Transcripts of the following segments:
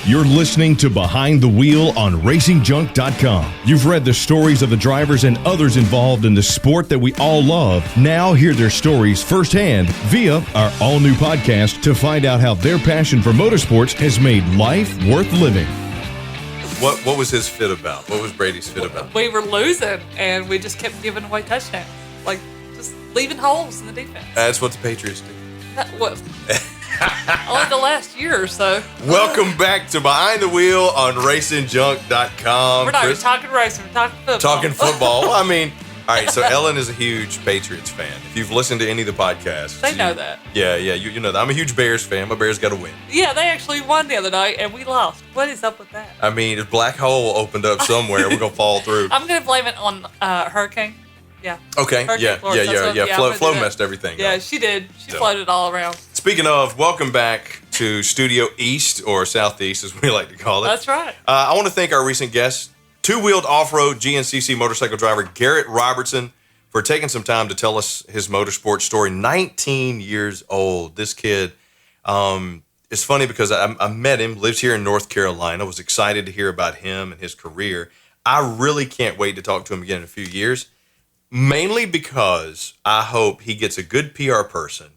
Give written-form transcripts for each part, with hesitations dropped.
You're listening to Behind the Wheel on RacingJunk.com. You've read the stories of the drivers and others involved in the sport that we all love. Now hear their stories firsthand via our all-new podcast to find out how their passion for motorsports has made life worth living. What was his fit about? What was Brady's fit about? We were losing, and we just kept giving away touchdowns. Like, just leaving holes in the defense. That's what the Patriots do. Only the last year or so. Welcome back to Behind the Wheel on RacingJunk.com. We're not even talking racing, we're talking football. Talking football. Well, I mean, all right, so Ellen is a huge Patriots fan. If you've listened to any of the podcasts. They know that. Yeah, you know that. I'm a huge Bears fan. My Bears got to win. Yeah, they actually won the other night, and we lost. What is up with that? I mean, if black hole opened up somewhere, we're going to fall through. I'm going to blame it on Hurricane. Yeah. Okay, Hurricane Florence, Flo messed everything up. up. She did. She floated all around. Speaking of, welcome back to Studio East, or Southeast as we like to call it. That's right. I want to thank our recent guest, two-wheeled off-road GNCC motorcycle driver Garrett Robertson, for taking some time to tell us his motorsport story. 19 years old. This kid, it's funny because I met him, lives here in North Carolina, was excited to hear about him and his career. I really can't wait to talk to him again in a few years, mainly because I hope he gets a good PR person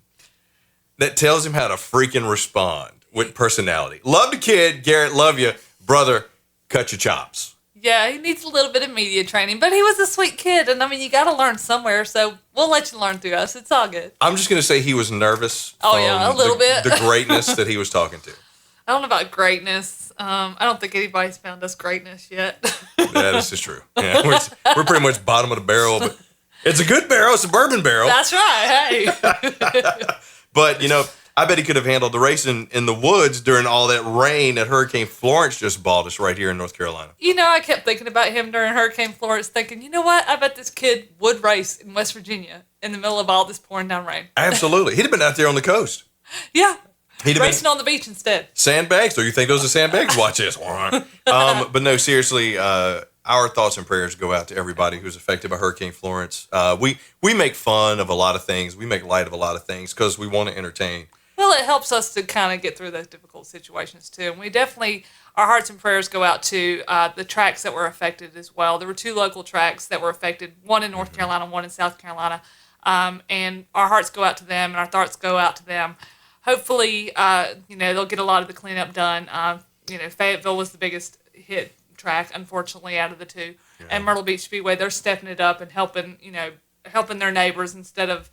that tells him how to freaking respond with personality. Love the kid, Garrett, love you. Brother, cut your chops. Yeah, he needs a little bit of media training, but he was a sweet kid, and I mean, you got to learn somewhere, so we'll let you learn through us. It's all good. I'm just going to say he was nervous. Oh, yeah, a little bit. The greatness that he was talking to. I don't know about greatness. I don't think anybody's found us greatness yet. Yeah, this is true. Yeah, we're pretty much bottom of the barrel, but it's a good barrel. It's a bourbon barrel. That's right. Hey. But, you know, I bet he could have handled the race in the woods during all that rain that Hurricane Florence just balled us right here in North Carolina. You know, I kept thinking about him during Hurricane Florence, thinking, you know what? I bet this kid would race in West Virginia in the middle of all this pouring down rain. Absolutely. He'd have been out there on the coast. Yeah. He'd have racing on the beach instead. Sandbags? Or you think those are sandbags? Watch this. But no, seriously, our thoughts and prayers go out to everybody who's affected by Hurricane Florence. We make fun of a lot of things. We make light of a lot of things because we want to entertain. Well, it helps us to kind of get through those difficult situations, too. And we definitely, our hearts and prayers go out to the tracks that were affected as well. There were 2 local tracks that were affected, one in North Carolina, one in South Carolina. And our hearts go out to them, and our thoughts go out to them. Hopefully, they'll get a lot of the cleanup done. Fayetteville was the biggest hit track, unfortunately, out of the 2. Yeah. And Myrtle Beach Speedway, they're stepping it up and helping their neighbors instead of,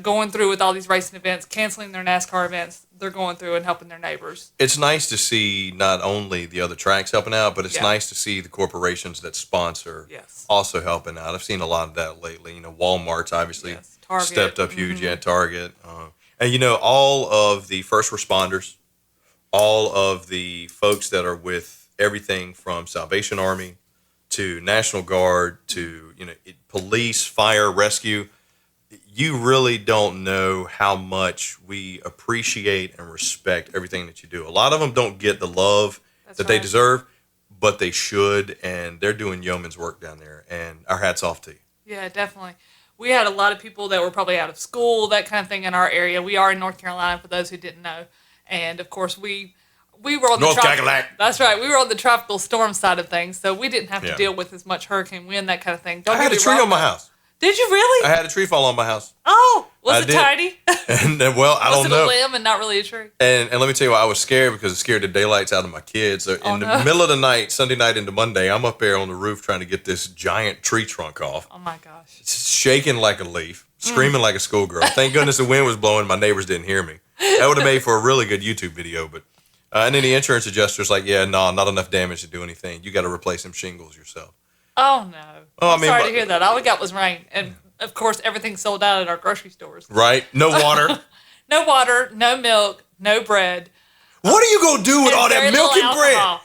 going through with all these racing events, canceling their NASCAR events. They're going through and helping their neighbors. It's nice to see not only the other tracks helping out, but it's nice to see the corporations that sponsor also helping out. I've seen a lot of that lately. Walmart's obviously stepped up huge. Mm-hmm. Yeah, Target. And, all of the first responders, all of the folks that are with everything from Salvation Army to National Guard to, police, fire, rescue. You really don't know how much we appreciate and respect everything that you do. A lot of them don't get the love that they deserve, but they should, and they're doing yeoman's work down there, and our hat's off to you. Yeah, definitely. We had a lot of people that were probably out of school, that kind of thing in our area. We are in North Carolina, for those who didn't know. And, of course, we were on North Carolina. That's right. We were on the tropical storm side of things, so we didn't have to deal with as much hurricane wind, that kind of thing. I had a tree on my house. Did you really? I had a tree fall on my house. Oh, was it tiny? And well, I don't know. Was it a limb and not really a tree? And let me tell you what, I was scared because it scared the daylights out of my kids. So in the middle of the night, Sunday night into Monday, I'm up there on the roof trying to get this giant tree trunk off. Oh my gosh. It's shaking like a leaf, screaming like a schoolgirl. Thank goodness the wind was blowing. My neighbors didn't hear me. That would have made for a really good YouTube video. But and then the insurance adjuster's like, not enough damage to do anything. You got to replace them shingles yourself. Oh, no. I'm sorry to hear that. All we got was rain. And, of course, everything's sold out at our grocery stores. Right. No water. No water, no milk, no bread. What are you going to do with all that milk and bread? I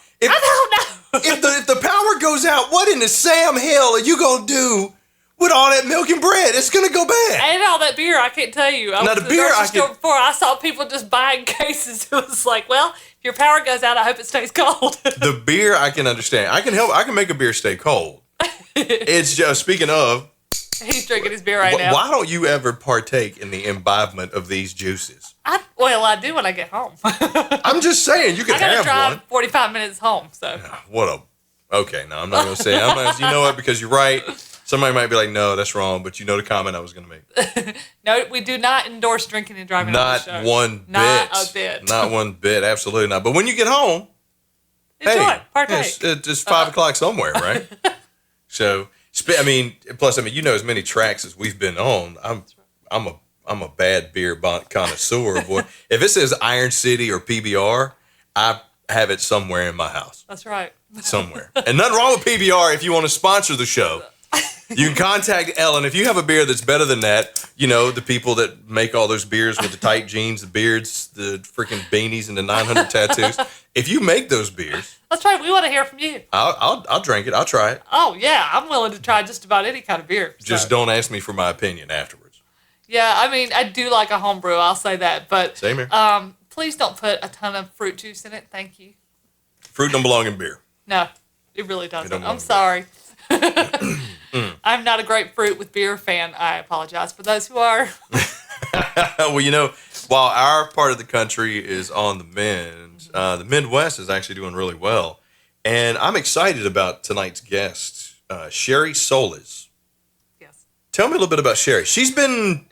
don't know. if the power goes out, what in the Sam Hill are you going to do with all that milk and bread? It's going to go bad. And all that beer, I can't tell you. I now, was the beer, I store before. I saw people just buying cases. It was like, well, if your power goes out, I hope it stays cold. The beer, I can understand. I can make a beer stay cold. It's just, speaking of. He's drinking his beer right now. Why don't you ever partake in the imbibement of these juices? I do when I get home. I'm just saying, you can I have drive one. 45 minutes home, so. Okay, no, I'm not going to say it. You know what? Because you're right. Somebody might be like, no, that's wrong, but you know the comment I was going to make. No, we do not endorse drinking and driving on the show. Not one bit. Not a bit. Not one bit. Absolutely not. But when you get home, enjoy, partake. It's 5 o'clock somewhere, right? So, plus, you know as many tracks as we've been on. I'm a bad beer connoisseur. Boy, if it says Iron City or PBR, I have it somewhere in my house. That's right. Somewhere. And nothing wrong with PBR if you want to sponsor the show. You can contact Ellen. If you have a beer that's better than that, you know, the people that make all those beers with the tight jeans, the beards, the freaking beanies, and the 900 tattoos. If you make those beers. That's right. We want to hear from you. I'll drink it. I'll try it. Oh, yeah. I'm willing to try just about any kind of beer. So. Just don't ask me for my opinion afterwards. Yeah, I do like a homebrew. I'll say that. But same here. Please don't put a ton of fruit juice in it. Thank you. Fruit don't belong in beer. No, it really doesn't. I'm sorry. I'm not a grapefruit with beer fan. I apologize for those who are. Well, you know, while our part of the country is on the mend, the Midwest is actually doing really well. And I'm excited about tonight's guest, Sherry Soliz. Yes. Tell me a little bit about Sherry. She's been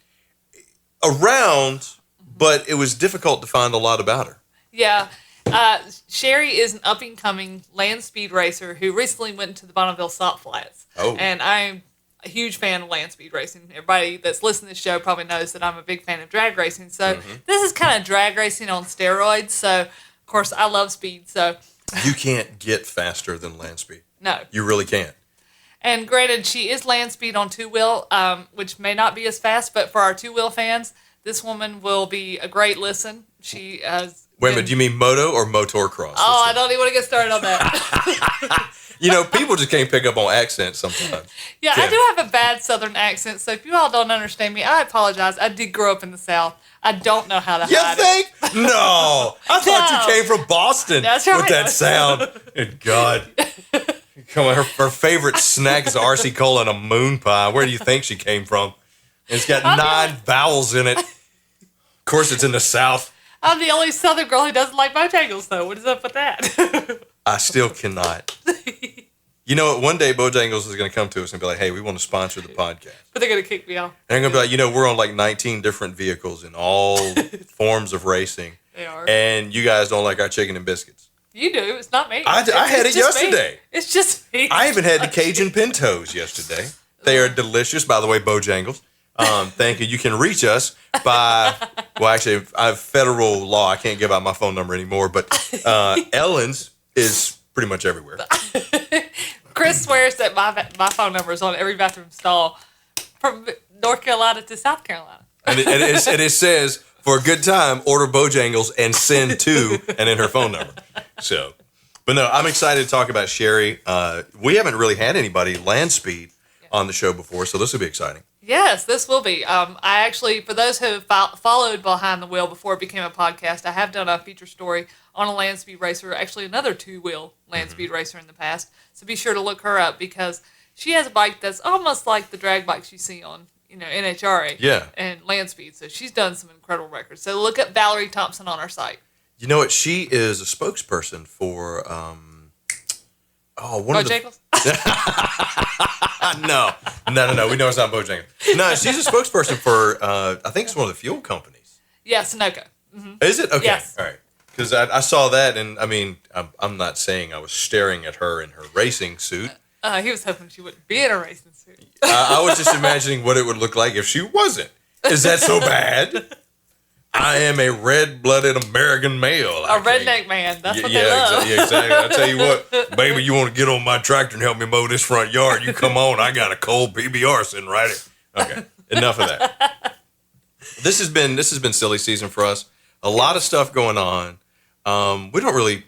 around, but it was difficult to find a lot about her. Yeah. Sherry is an up-and-coming land speed racer who recently went to the Bonneville Salt Flats. Oh. And I'm a huge fan of land speed racing. Everybody that's listening to the show probably knows that I'm a big fan of drag racing. So this is kind of drag racing on steroids. So, of course, I love speed. So you can't get faster than land speed. No. You really can't. And granted, she is land speed on two-wheel, which may not be as fast, but for our two-wheel fans, this woman will be a great listen. She has... Wait a minute, do you mean moto or motocross? Oh, I don't even want to get started on that. You know, people just can't pick up on accents sometimes. Yeah, I do have a bad Southern accent, so if you all don't understand me, I apologize. I did grow up in the South. I don't know how to hide it. You think? No. I thought you came from Boston. That's right. With that sound. Good God. Come on, her favorite snack is RC Cola and a moon pie. Where do you think she came from? It's got 9 vowels in it. Of course, it's in the South. I'm the only Southern girl who doesn't like Bojangles, though. What is up with that? I still cannot. You know what? One day Bojangles is going to come to us and be like, hey, we want to sponsor the podcast. But they're going to kick me off. And they're going to be like, you know, we're on like 19 different vehicles in all forms of racing. They are. And you guys don't like our chicken and biscuits. You do. It's not me. I had it yesterday. Me. It's just me. I even had the Cajun pintos yesterday. They are delicious. By the way, Bojangles. Thank you. You can reach us by, well, actually, I have federal law. I can't give out my phone number anymore, but Ellen's is pretty much everywhere. Chris swears that my phone number is on every bathroom stall from North Carolina to South Carolina. And it says, for a good time, order Bojangles and send to, and then her phone number. So, but no, I'm excited to talk about Sherry. We haven't really had anybody land speed on the show before, so this will be exciting. Yes, this will be. I actually, for those who have followed Behind the Wheel before it became a podcast, I have done a feature story on a land speed racer, actually another two-wheel land speed racer in the past. So be sure to look her up because she has a bike that's almost like the drag bikes you see on, NHRA and land speed. So she's done some incredible records. So look up Valerie Thompson on our site. You know what? She is a spokesperson for Bojangles? No. We know it's not Bojangles. No, she's a spokesperson for, I think it's one of the fuel companies. Yeah, Sunoco. Mm-hmm. Is it? Okay. Yes. All right. Because I saw that, and I mean, I'm not saying I was staring at her in her racing suit. He was hoping she wouldn't be in a racing suit. I was just imagining what it would look like if she wasn't. Is that so bad? I am a red-blooded American male. A redneck man. That's what they love. Exactly. I tell you what, baby, you want to get on my tractor and help me mow this front yard? You come on. I got a cold PBR sitting right here. Okay, enough of that. This has been silly season for us. A lot of stuff going on. We don't really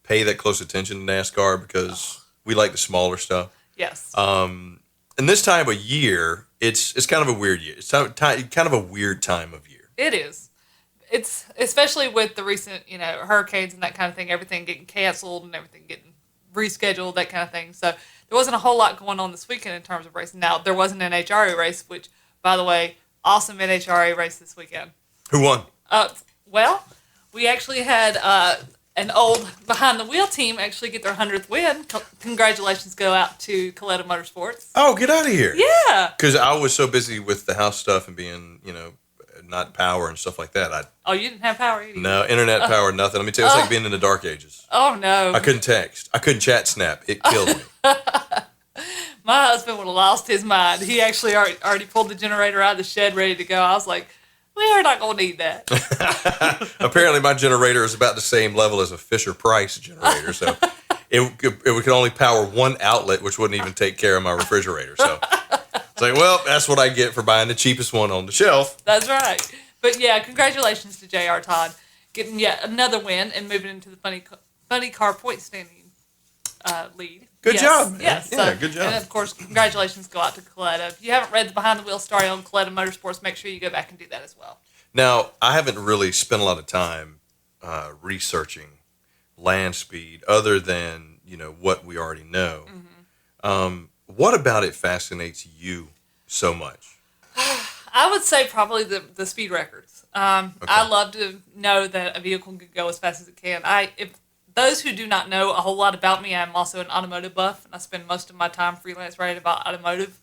pay that close attention to NASCAR because we like the smaller stuff. Yes. And this time of year, it's kind of a weird year. It's kind of a weird time of year. It is. It's especially with the recent, hurricanes and that kind of thing, everything getting canceled and everything getting rescheduled, that kind of thing. So there wasn't a whole lot going on this weekend in terms of racing. Now, there was an NHRA race, which, by the way, awesome NHRA race this weekend. Who won? Well, we actually had an old behind the wheel team actually get their 100th win. Congratulations go out to Coletta Motorsports. Oh, get out of here! Yeah, because I was so busy with the house stuff and being, not power and stuff like that. You didn't have power either. No, internet power, nothing. Let me tell you, it's like being in the dark ages. Oh no! I couldn't text. I couldn't chat snap. It killed me. My husband would have lost his mind. He actually already pulled the generator out of the shed ready to go. I was like, we are not going to need that. Apparently, my generator is about the same level as a Fisher-Price generator, so it could only power one outlet, which wouldn't even take care of my refrigerator. So it's like, well, that's what I get for buying the cheapest one on the shelf. That's right. But yeah, congratulations to J.R. Todd getting yet another win and moving into the funny car point standing lead. Good job, man. Yes. Yeah, good job. And of course, congratulations go out to Coletta. If you haven't read the behind the wheel story on Coletta Motorsports, make sure you go back and do that as well. Now, I haven't really spent a lot of time researching land speed other than, what we already know. Mm-hmm. What about it fascinates you so much? I would say probably the speed records. Okay. I love to know that a vehicle can go as fast as it can. If those who do not know a whole lot about me, I'm also an automotive buff, and I spend most of my time freelance writing about automotive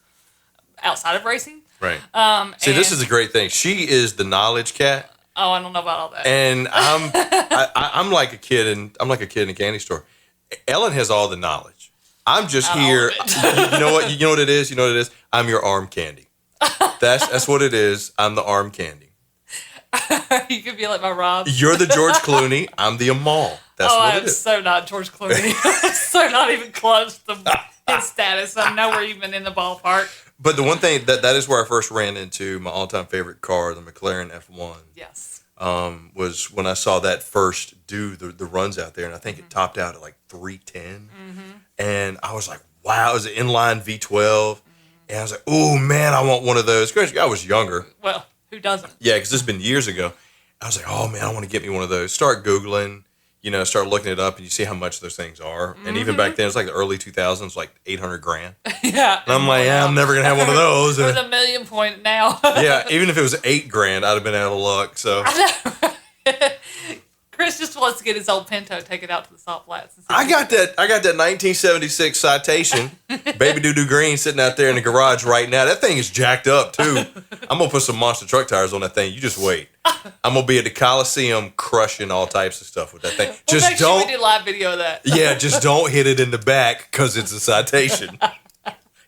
outside of racing. Right. See, this is a great thing. She is the knowledge cat. Oh, I don't know about all that. And I'm like a kid in a candy store. Ellen has all the knowledge. I'm just here. You know what? You know what it is. You know what it is. I'm your arm candy. That's what it is. I'm the arm candy. You could be like my Rob. You're the George Clooney. I'm the Amal. That's what it is. I'm so not George Clooney. So not even close to his status. I'm nowhere even in the ballpark. But the one thing that is where I first ran into my all-time favorite car, the McLaren F1. Yes. Was when I saw that first do the runs out there, and I think it topped out at like 310. Mm-hmm. And I was like, wow, it was an inline V12. Mm-hmm. And I was like, oh man, I want one of those. Because I was younger. Well, who doesn't? Yeah, because this has been years ago. I was like, oh man, I want to get me one of those. Start Googling, start looking it up, and you see how much those things are. Mm-hmm. And even back then, it was like the early 2000s, like $800,000. Yeah. And I'm like, yeah, I'm never gonna have one of those. With a million point now. Yeah, even if it was $8,000, I'd have been out of luck. So. Chris just wants to get his old Pinto, take it out to the salt flats. I got that 1976 Citation, baby doo-doo green, sitting out there in the garage right now. That thing is jacked up too. I'm gonna put some monster truck tires on that thing. You just wait. I'm gonna be at the Coliseum crushing all types of stuff with that thing. Just make sure we do live video of that. Yeah, just don't hit it in the back because it's a Citation.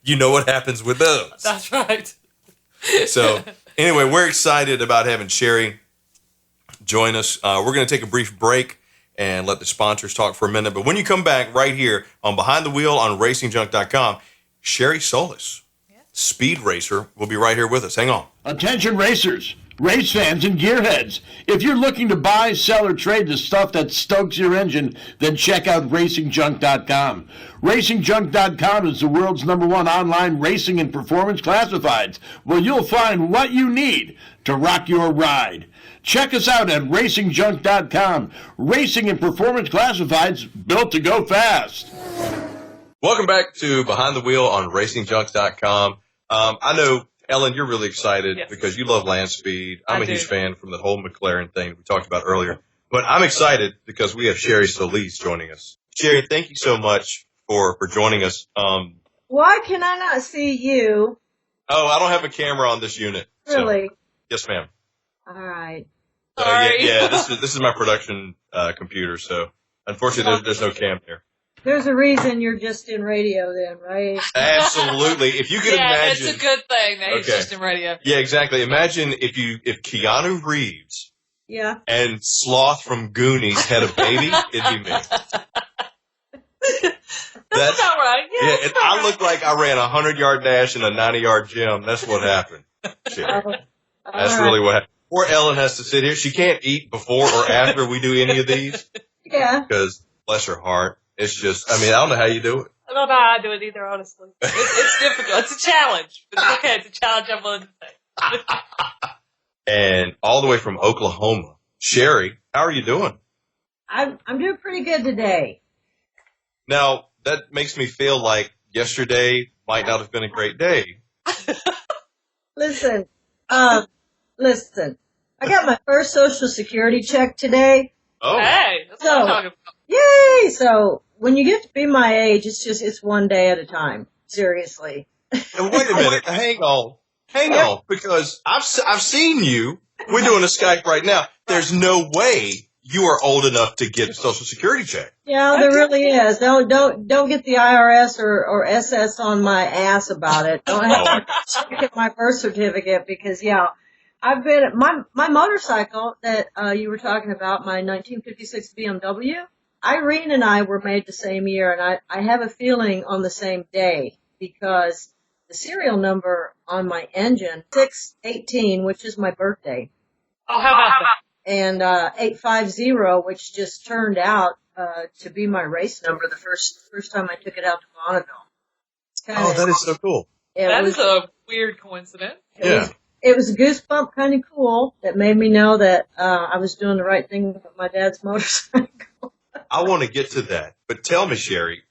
You know what happens with those. That's right. So anyway, we're excited about having Sherry join us. We're going to take a brief break and let the sponsors talk for a minute. But when you come back right here on Behind the Wheel on RacingJunk.com, Sherry Soliz, speed racer, will be right here with us. Hang on. Attention racers, race fans, and gearheads. If you're looking to buy, sell, or trade the stuff that stokes your engine, then check out RacingJunk.com. RacingJunk.com is the world's #1 online racing and performance classifieds, where you'll find what you need to rock your ride. Check us out at RacingJunk.com. Racing and performance classifieds built to go fast. Welcome back to Behind the Wheel on RacingJunks.com. I know, Ellen, you're really excited because you love land speed. I'm a huge fan from the whole McLaren thing we talked about earlier. But I'm excited because we have Sherry Soliz joining us. Sherry, thank you so much for joining us. Why can I not see you? Oh, I don't have a camera on this unit. Really? So, yes, ma'am. All right. This is my production computer. So unfortunately, there's no cam there. There's a reason you're just in radio then, right? Absolutely. If you could imagine, it's a good thing that he's just in radio. Yeah, exactly. Imagine if Keanu Reeves, and Sloth from Goonies had a baby, it'd be me. That's about right. Yeah, I look like I ran a 100-yard dash in a 90-yard gym. That's what happened. That's really what happened. Poor Ellen has to sit here. She can't eat before or after we do any of these. Yeah. Because, bless her heart, it's just, I don't know how you do it. I don't know how I do it either, honestly. It's difficult. It's a challenge. But it's okay. It's a challenge I'm willing to take. And all the way from Oklahoma, Sherry, how are you doing? I'm doing pretty good today. Now, that makes me feel like yesterday might not have been a great day. Listen. I got my first Social Security check today. Oh. Hey, that's what I'm talking about. Yay! So when you get to be my age, it's one day at a time. Seriously. And wait a minute. Hang on, because I've seen you. We're doing a Skype right now. There's no way you are old enough to get a Social Security check. Yeah, there really is. Don't get the IRS or SS on my ass about it. Don't have to get my birth certificate because I've been my motorcycle that you were talking about, my 1956 BMW. Irene and I were made the same year, and I have a feeling on the same day because the serial number on my engine 618, which is my birthday. Oh, how about that? And 850, which just turned out to be my race number the first time I took it out to Bonneville. That is so cool. That is a weird coincidence. It was a goosebump, kind of cool, that made me know that I was doing the right thing with my dad's motorcycle. I want to get to that, but tell me, Sherry,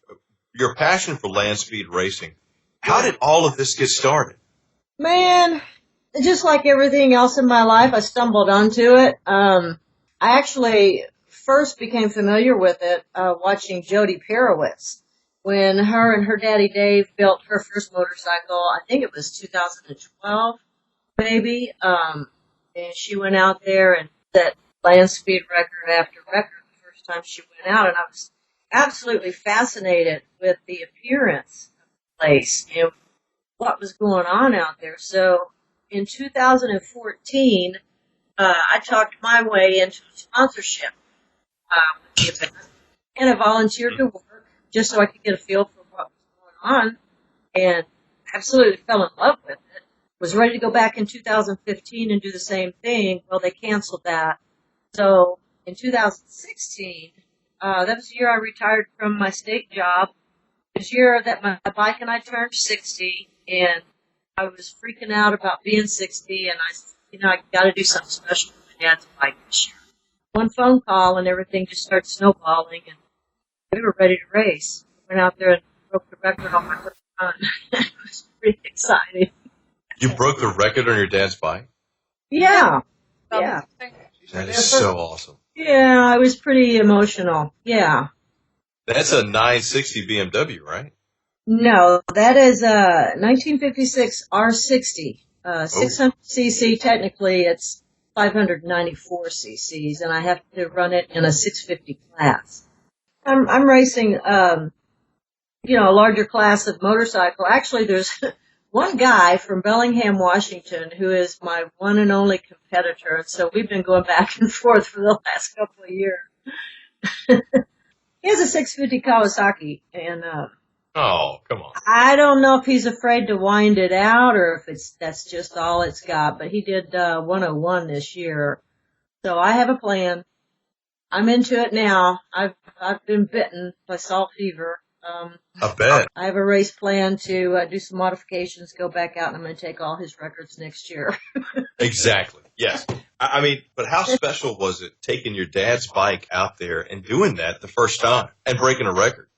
your passion for land speed racing, how did all of this get started? Man, just like everything else in my life, I stumbled onto it. I actually first became familiar with it watching Jody Perowitz when her and her daddy Dave built her first motorcycle. I think it was 2012, maybe. And she went out there and set land speed record after record the first time she went out, and I was absolutely fascinated with the appearance of the place and what was going on out there. So in 2014, I talked my way into a sponsorship with the event, and I volunteered to work just so I could get a feel for what was going on, and absolutely fell in love with it. Was ready to go back in 2015 and do the same thing. Well, they canceled that. So in 2016, that was the year I retired from my state job. It was the year that my bike and I turned 60, and I was freaking out about being 60, and I got to do something special with my dad's bike this year. One phone call, and everything just started snowballing, and we were ready to race. Went out there and broke the record on my first run. It was pretty exciting. You broke the record on your dad's bike? Yeah. That is so awesome. Yeah, I was pretty emotional. Yeah. That's a 960 BMW, right? No, that is a 1956 R60. 600cc. Technically, it's 594 cc's, and I have to run it in a 650 class. I'm racing, a larger class of motorcycle. Actually, there's one guy from Bellingham, Washington, who is my one and only competitor, and so we've been going back and forth for the last couple of years. He has a 650 Kawasaki, and oh, come on. I don't know if he's afraid to wind it out or if that's just all it's got, but he did 101 this year. So I have a plan. I'm into it now. I've been bitten by salt fever. I bet. I have a race plan to do some modifications, go back out, and I'm going to take all his records next year. Exactly. Yes. I mean, but how special was it taking your dad's bike out there and doing that the first time and breaking a record?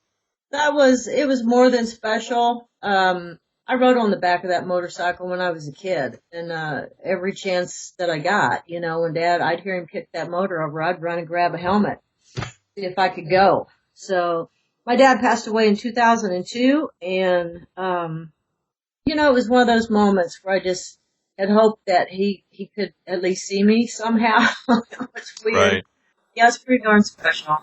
It was more than special. I rode on the back of that motorcycle when I was a kid, and every chance that I got, when I'd hear him kick that motor over, I'd run and grab a helmet, see if I could go. So my dad passed away in 2002, and it was one of those moments where I just had hoped that he could at least see me somehow. It was weird. Right. Yeah, it's pretty darn special.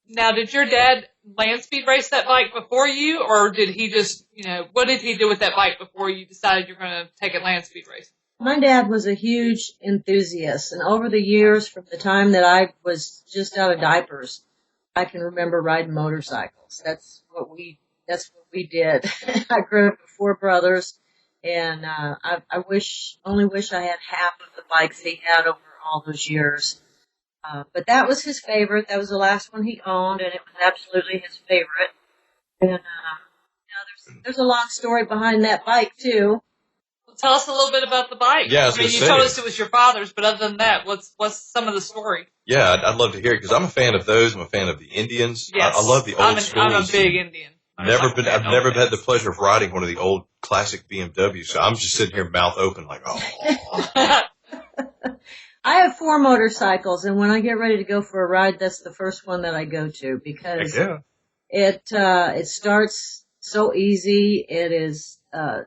Now, did your dad land speed race that bike before you, or did he just, what did he do with that bike before you decided you're going to take it land speed racing? My dad was a huge enthusiast, and over the years, from the time that I was just out of diapers, I can remember riding motorcycles. That's what we did. I grew up with 4 brothers, and I only wish I had half of the bikes he had over all those years. But that was his favorite. That was the last one he owned, and it was absolutely his favorite. And there's a long story behind that bike too. Well, tell us a little bit about the bike. Yeah, you told us it was your father's, but other than that, what's some of the story? Yeah, I'd love to hear it because I'm a fan of those. I'm a fan of the Indians. Yes. I love the old schools. I'm a big Indian. I've never had the pleasure of riding one of the old classic BMWs, so I'm just sitting here mouth open like, oh. I have 4 motorcycles, and when I get ready to go for a ride, that's the first one that I go to because it starts so easy. It is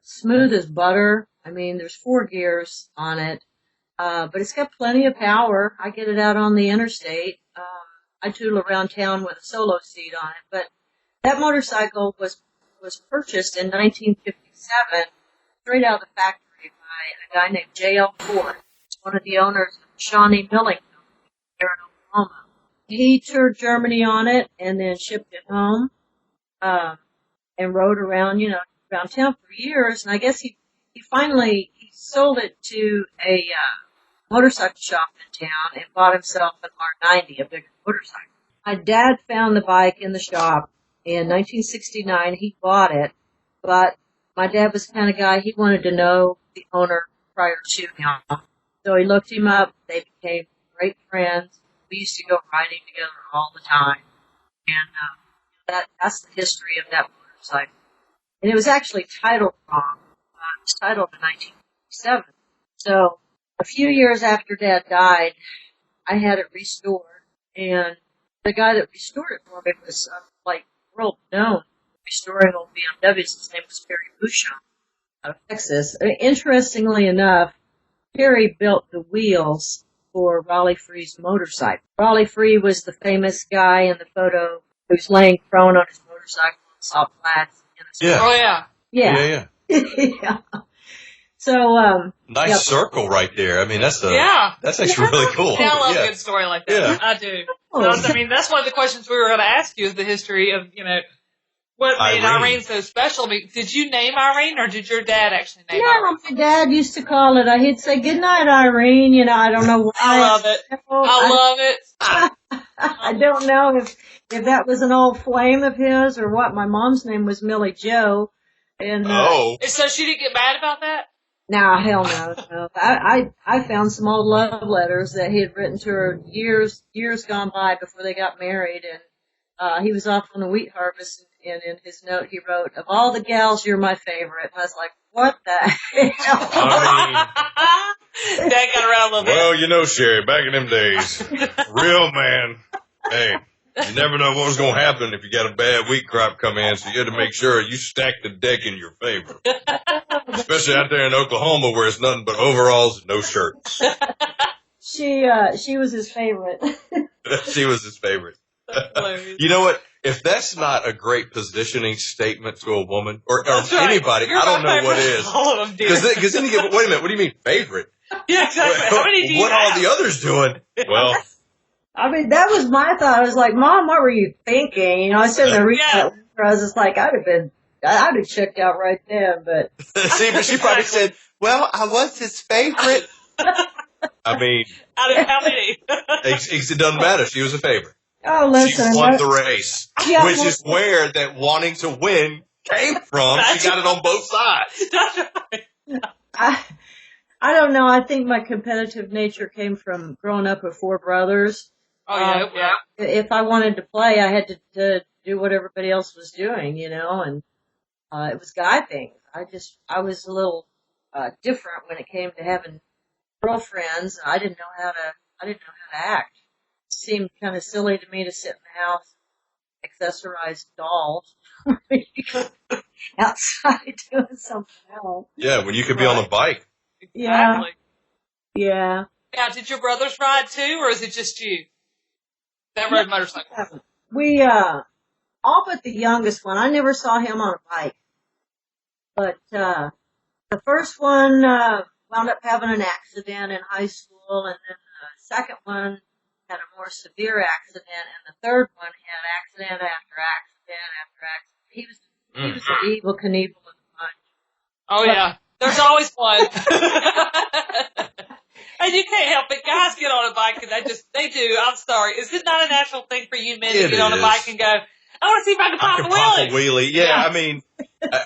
smooth as butter. I mean, there's 4 gears on it, but it's got plenty of power. I get it out on the interstate. I tool around town with a solo seat on it, but that motorcycle was purchased in 1957, straight out of the factory by a guy named J.L. Ford. He's one of the owners of Shawnee Milling Company here in Oklahoma. He toured Germany on it and then shipped it home, and rode around, around town for years. And I guess he finally sold it to a motorcycle shop in town and bought himself an R90, a bigger motorcycle. My dad found the bike in the shop in 1969. He bought it, but my dad was the kind of guy, he wanted to know the owner prior to him. So he looked him up. They became great friends. We used to go riding together all the time. And that's the history of that motorcycle. And it was actually titled wrong. It was titled in 1957. So a few years after Dad died, I had it restored. And the guy that restored it for me was world known restoring old BMWs. His name was Perry Bouchon out of Texas. Interestingly enough, Perry built the wheels for Raleigh Free's motorcycle. Raleigh Free was the famous guy in the photo who's laying prone on his motorcycle in salt flats. Yeah. Oh, yeah. Yeah. Yeah. So, nice circle right there. I mean, that's actually really cool. Yeah, I love a good story like that. Yeah. I do. I mean, that's one of the questions we were going to ask you is the history of, what made Irene so special. I mean, did you name Irene or did your dad actually name Irene? My dad used to call it, he'd say, "Good night, Irene." I don't know why. I love it. I love it. I don't know if that was an old flame of his or what. My mom's name was Millie Jo. And, so she didn't get mad about that? No, hell no. I found some old love letters that he had written to her years gone by before they got married, and he was off on the wheat harvest, and in his note he wrote, "Of all the gals, you're my favorite." And I was like, what the hell? I mean, Dad got around a little bit. Well, Sherry, back in them days, real man, hey, you never know what was going to happen if you got a bad wheat crop come in, so you had to make sure you stacked the deck in your favor. Especially out there in Oklahoma where it's nothing but overalls and no shirts. She was his favorite. She was his favorite. You know what? If that's not a great positioning statement to a woman or anybody, I don't know what is. All of them do. Because then you get, wait a minute, what do you mean favorite? Yeah, exactly. How many do you What have? are the others doing? Well, I mean, that was my thought. I was like, "Mom, what were you thinking?" I was sitting there reading that letter. I was just like, I'd have checked out right then, but. See, but she probably said, "Well, I was his favorite." I mean. Out of how many? It doesn't matter. She was a favorite. Oh, listen. She won the race, which is where that wanting to win came from. She got it on both sides. That's right. I don't know. I think my competitive nature came from growing up with 4 brothers. Oh, yeah. If I wanted to play, I had to do what everybody else was doing, and it was guy things. I was a little different when it came to having girlfriends. I didn't know how to act. It seemed kind of silly to me to sit in the house, accessorize dolls, outside doing something else. Yeah, when you could be on a bike. Exactly. Yeah. Now, did your brothers ride too, or is it just you that rode motorcycles? We, all but the youngest one. I never saw him on a bike. But, the first one, wound up having an accident in high school, and then the second one had a more severe accident, and the third one had accident after accident after accident. He was the evil Knievel of the bunch. Oh, yeah. There's always one. And you can't help it. Guys get on a bike and they do. I'm sorry. Is it not a natural thing for you men to get on a bike and go, I want to see if I can pop a wheelie? Yeah, I mean,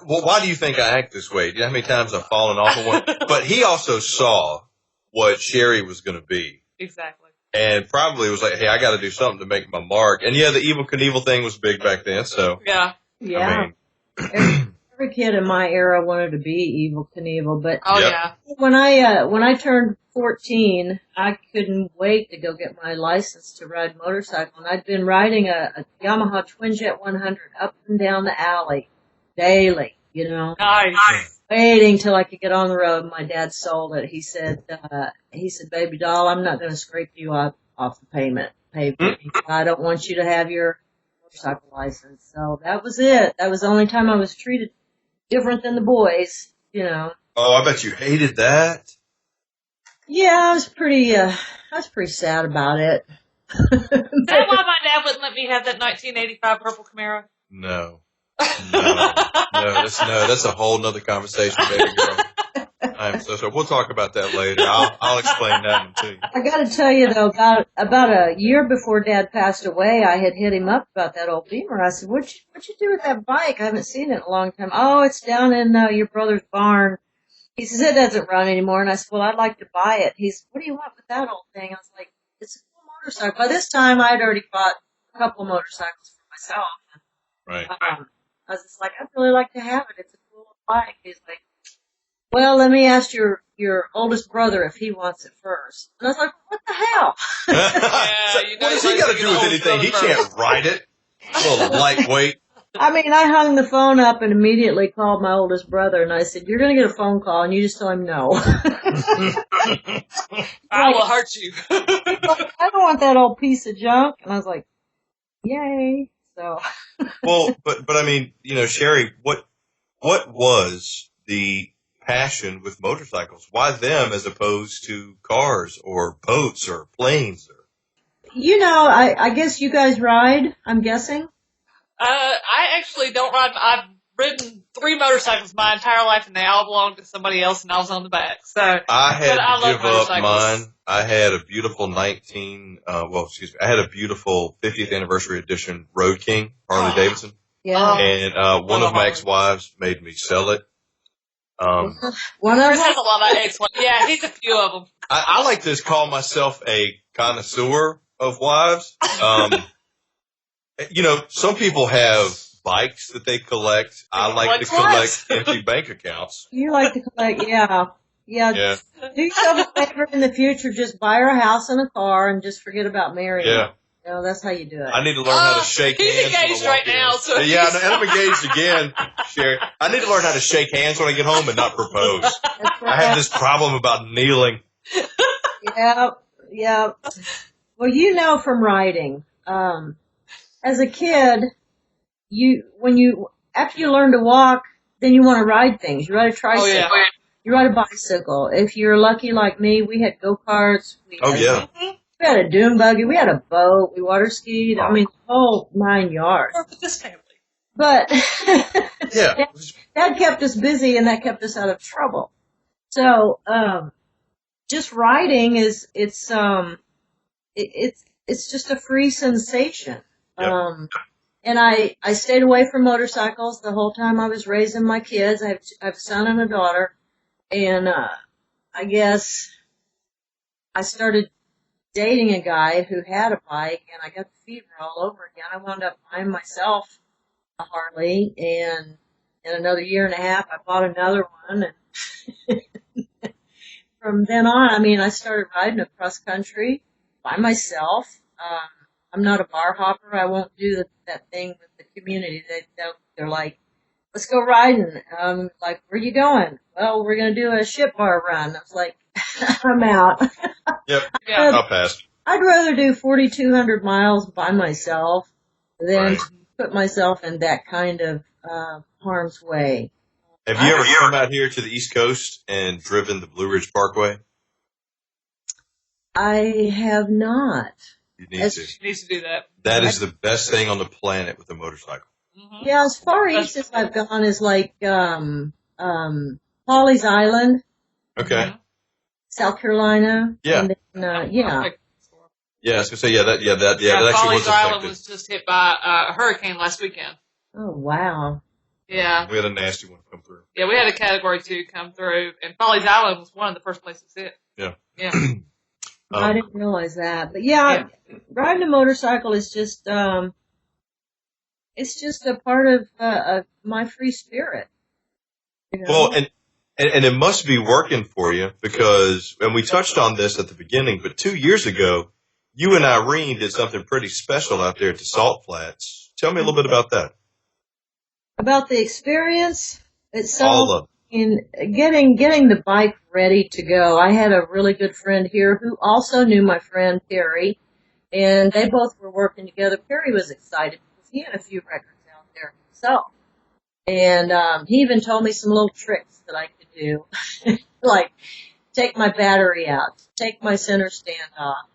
well, why do you think I act this way? Do you know how many times I've fallen off of one? But he also saw what Sherry was going to be. Exactly. And probably was like, hey, I got to do something to make my mark. And yeah, the evil Knievel thing was big back then, so. Yeah. Yeah. I mean, every kid in my era wanted to be Evil Knievel, but yeah, when I turned 14, I couldn't wait to go get my license to ride motorcycle. And I'd been riding a Yamaha Twin Jet 100 up and down the alley daily, you know. Nice. Waiting till I could get on the road. My dad sold it. He said, baby doll, I'm not going to scrape you off the pavement. I don't want you to have your motorcycle license. So that was it. That was the only time I was treated different than the boys, you know. Oh, I bet you hated that. Yeah, I was pretty sad about it. Is that why my dad wouldn't let me have that 1985 purple Camaro? No, that's a whole nother conversation, baby girl. I'm so sorry. We'll talk about that later. I'll explain that one to you. I got to tell you though, about a year before Dad passed away, I had hit him up about that old Beamer. I said, "What'd you do with that bike? I haven't seen it in a long time." "Oh, it's down in your brother's barn." He says, "It doesn't run anymore." And I said, "Well, I'd like to buy it." He said, "What do you want with that old thing?" I was like, "It's a cool motorcycle." By this time, I'd already bought a couple of motorcycles for myself. Right. I was just like, "I'd really like to have it. It's a cool bike." He's like, "Well, let me ask your oldest brother if he wants it first." And I was like, "What the hell?" What does he got to do with anything? He can't ride it. A little lightweight. I mean, I hung the phone up and immediately called my oldest brother, and I said, "You're going to get a phone call, and you just tell him no." I will hurt you. Like, "I don't want that old piece of junk." And I was like, "Yay!" So. Well, but I mean, you know, Sherry, what was the passion with motorcycles? Why them as opposed to cars or boats or planes? You know, I guess you guys ride, I'm guessing. I actually don't ride. I've ridden 3 motorcycles my entire life, and they all belonged to somebody else, and I was on the back. So I had to give up motorcycles. mine. I had a beautiful I had a beautiful 50th anniversary edition Road King Harley Davidson. Yeah. And one of my ex-wives made me sell it. One of Chris them? has a lot of ex-wives. Yeah, he's a few of them. I like to call myself a connoisseur of wives. You know, some people have bikes that they collect. I like to collect empty bank accounts. You like to collect, yeah. Do yourself a favor in the future, just buy her a house and a car and just forget about marrying her. You know, that's how you do it. I need to learn how to shake hands. He's engaged right now. So yeah, and I'm engaged again, Sherry. I need to learn how to shake hands when I get home and not propose. That's right. I have this problem about kneeling. Yep. Well, you know from riding, as a kid, after you learn to walk, then you want to ride things. You ride a tricycle. Oh, yeah. You ride a bicycle. If you're lucky like me, we had go-karts. We had a dune buggy. We had a boat. We water skied. I mean, the whole 9 yards. Or with this family. But Yeah. that kept us busy, and that kept us out of trouble. So, just riding it's just a free sensation. Yep. And I stayed away from motorcycles the whole time I was raising my kids. I have a son and a daughter, and I guess I started dating a guy who had a bike, and I got the fever all over again. I wound up buying myself a Harley, and in another year and a half, I bought another one. And from then on, I mean, I started riding across country by myself. I'm not a bar hopper. I won't do that thing with the community. They're like, "Let's go riding." Like, "Where are you going?" "Well, we're going to do a ship bar run." I was like, "I'm out." Yep. I'll pass. I'd rather do 4,200 miles by myself than put myself in that kind of harm's way. Have you ever come out here to the East Coast and driven the Blue Ridge Parkway? I have not. You need to. She needs to do that. That is the best thing on the planet with a motorcycle. Mm-hmm. Yeah, as far east as I've gone is like Pawleys Island. Okay. South Carolina. Yeah. And then, yeah. Yeah, I was gonna say that actually Pawleys was Island affected. was just hit by a hurricane last weekend. Oh, wow. Yeah. We had a nasty one come through. Yeah, we had a Category 2 come through, and Pawleys Island was one of the first places hit. Yeah. Yeah. I didn't realize that. But yeah, riding a motorcycle is just, it's just a part of my free spirit. You know? Well, And it must be working for you because, and we touched on this at the beginning, but 2 years ago, you and Irene did something pretty special out there at the Salt Flats. Tell me a little bit about that. About the experience All itself, of in getting the bike ready to go. I had a really good friend here who also knew my friend Perry, and they both were working together. Perry was excited because he had a few records out there himself. And he even told me some little tricks that I could do, like take my battery out, take my center stand off,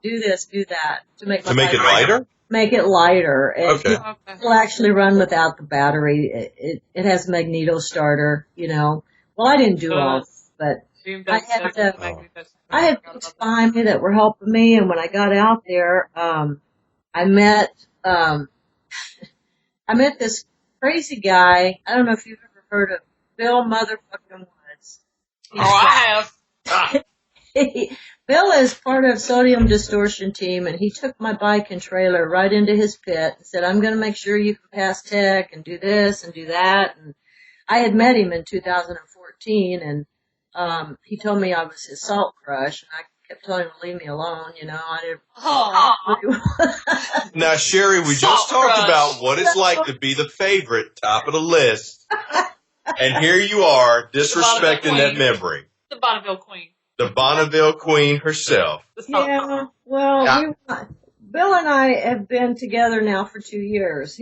do this, do that to make my it lighter. Make it lighter. Okay. It'll actually run without the battery. It has magneto starter. Well, I didn't do all, but I had folks behind me that were helping me, and when I got out there, I met this crazy guy. I don't know if you've ever heard of Bill motherfucking Woods. I have. Bill is part of Sodium Distortion team, and he took my bike and trailer right into his pit and said, I'm going to make sure you can pass tech and do this and do that. And I had met him in 2014, and he told me I was his salt crush, and I kept telling him to leave me alone, I didn't. Now, Sherry, we just talked about what it's like to be the favorite, top of the list, and here you are disrespecting that memory. The Bonneville Queen. The Bonneville Queen herself. Yeah, well, Bill and I have been together now for 2 years.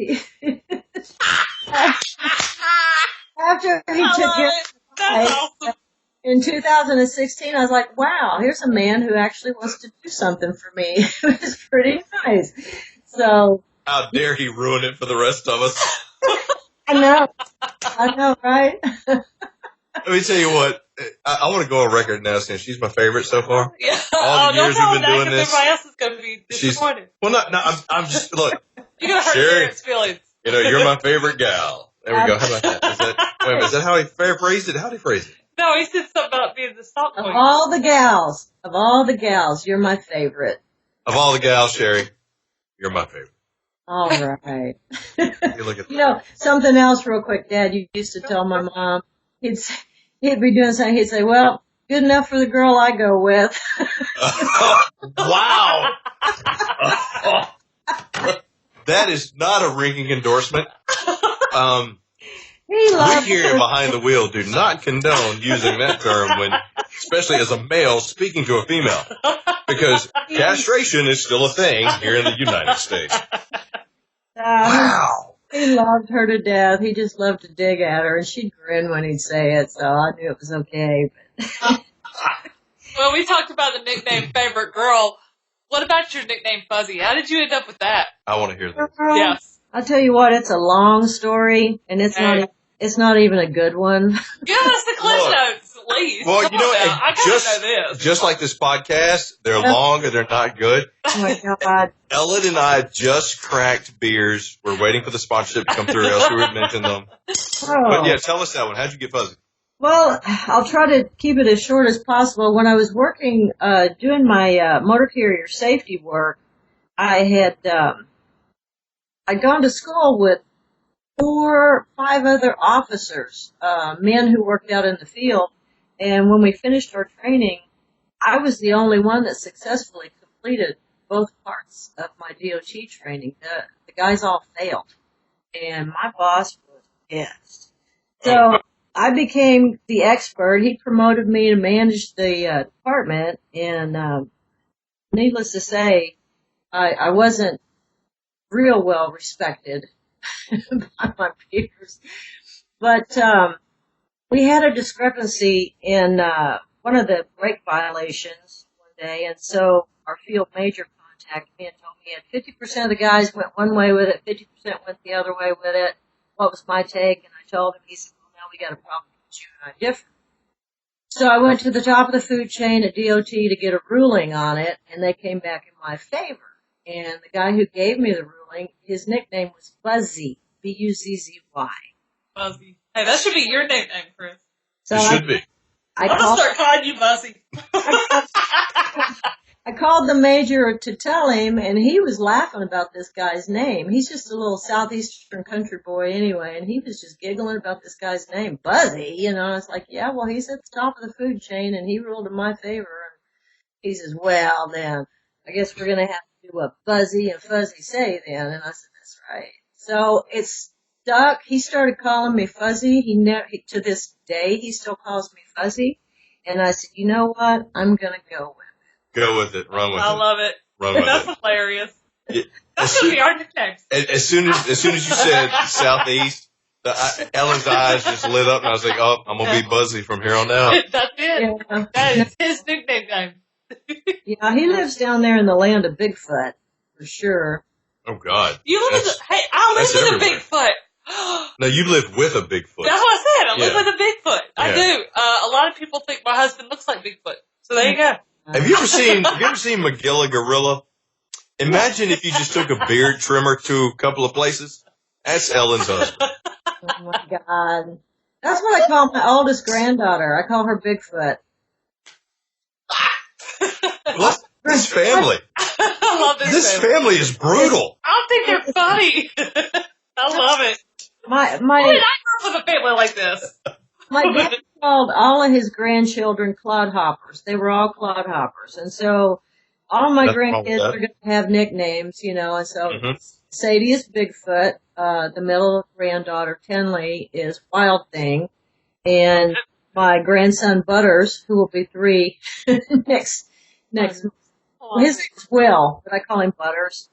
After he took it in 2016, I was like, wow, here's a man who actually wants to do something for me. It was pretty nice. So, how dare he ruin it for the rest of us? I know, right? Let me tell you what. I want to go on record now saying she's my favorite so far. Yeah. All the years we've been doing this. Everybody else is going to be disappointed. I'm just, look. You're going to hurt Sharon's feelings. You're my favorite gal. There we go. How about that? Is that how he phrased it? How did he phrase it? No, he said something about being the salt queen. Of all the gals, you're my favorite. Of all the gals, Sherry, you're my favorite. All right. You look at something else real quick, Dad. You used to tell my mom, he'd be doing something, he'd say, well, good enough for the girl I go with. Wow. That is not a ringing endorsement. We here behind the wheel do not condone using that term when, especially as a male speaking to a female, because castration is still a thing here in the United States. Wow. He loved her to death. He just loved to dig at her, and she'd grin when he'd say it, so I knew it was okay. But well, we talked about the nickname favorite girl. What about your nickname Fuzzy? How did you end up with that? I want to hear that. Yes. I'll tell you what, it's a long story, and it's not even a good one. Give us the clip notes, at least. Well, I gotta know this. Just like this podcast, they're long and they're not good. Oh my God. Ellen and I just cracked beers. We're waiting for the sponsorship to come through, else we would mention them. Oh. But yeah, tell us that one. How'd you get fuzzy? Well, I'll try to keep it as short as possible. When I was working, doing my motor carrier safety work, I had I'd gone to school with 4 or 5 other officers, men who worked out in the field. And when we finished our training, I was the only one that successfully completed both parts of my DOT training. The guys all failed. And my boss was pissed. So I became the expert. He promoted me to manage the department. And needless to say, I wasn't real well respected by my peers. But we had a discrepancy in one of the brake violations one day, and so our field major contacted me and told me 50% of the guys went one way with it, 50% went the other way with it. What was my take? And I told him, he said, well, now we got a problem because you and I differ. So I went to the top of the food chain at DOT to get a ruling on it, and they came back in my favor. And the guy who gave me the ruling, his nickname was Buzzy, B-U-Z-Z-Y. Buzzy. Hey, that should be your nickname, Chris. So it should be. I'm going to start calling you Buzzy. I called the major to tell him, and he was laughing about this guy's name. He's just a little southeastern country boy anyway, and he was just giggling about this guy's name, Buzzy. You know, it's like, yeah, well, he's at the top of the food chain, and he ruled in my favor. And he says, well, then, I guess we're going to have to do what Buzzy and Fuzzy say then. And I said, that's right. So it's stuck. He started calling me Fuzzy. To this day, he still calls me Fuzzy. And I said, you know what? I'm going to go with it. Go with it. Run with it. I love it. Run with That's it. hilarious. Yeah. That's going to be our nickname. As soon as you said Southeast, Ellen's eyes just lit up, and I was like, oh, I'm going to be Buzzy from here on out. That's it. Yeah. That is his nickname name. Yeah, he lives down there in the land of Bigfoot, for sure. Oh, God. You live I live with a Bigfoot. No, you live with a Bigfoot. That's what I said. I live with a Bigfoot. I do. A lot of people think my husband looks like Bigfoot. So there you go. Have you ever seen Magilla Gorilla? Imagine if you just took a beard trimmer to a couple of places. That's Ellen's husband. Oh my God. That's what I call my oldest granddaughter. I call her Bigfoot. What? This family. I love This family is brutal. I don't think they're funny. I love it. My Why did I grow up with a family like this? My dad called all of his grandchildren clodhoppers. They were all clodhoppers. And so all my grandkids are going to have nicknames, you know. And so Sadie is Bigfoot. The middle granddaughter, Tenley, is Wild Thing. And my grandson, Butters, who will be 3 next month. Well, his name's Will, but I call him Butters.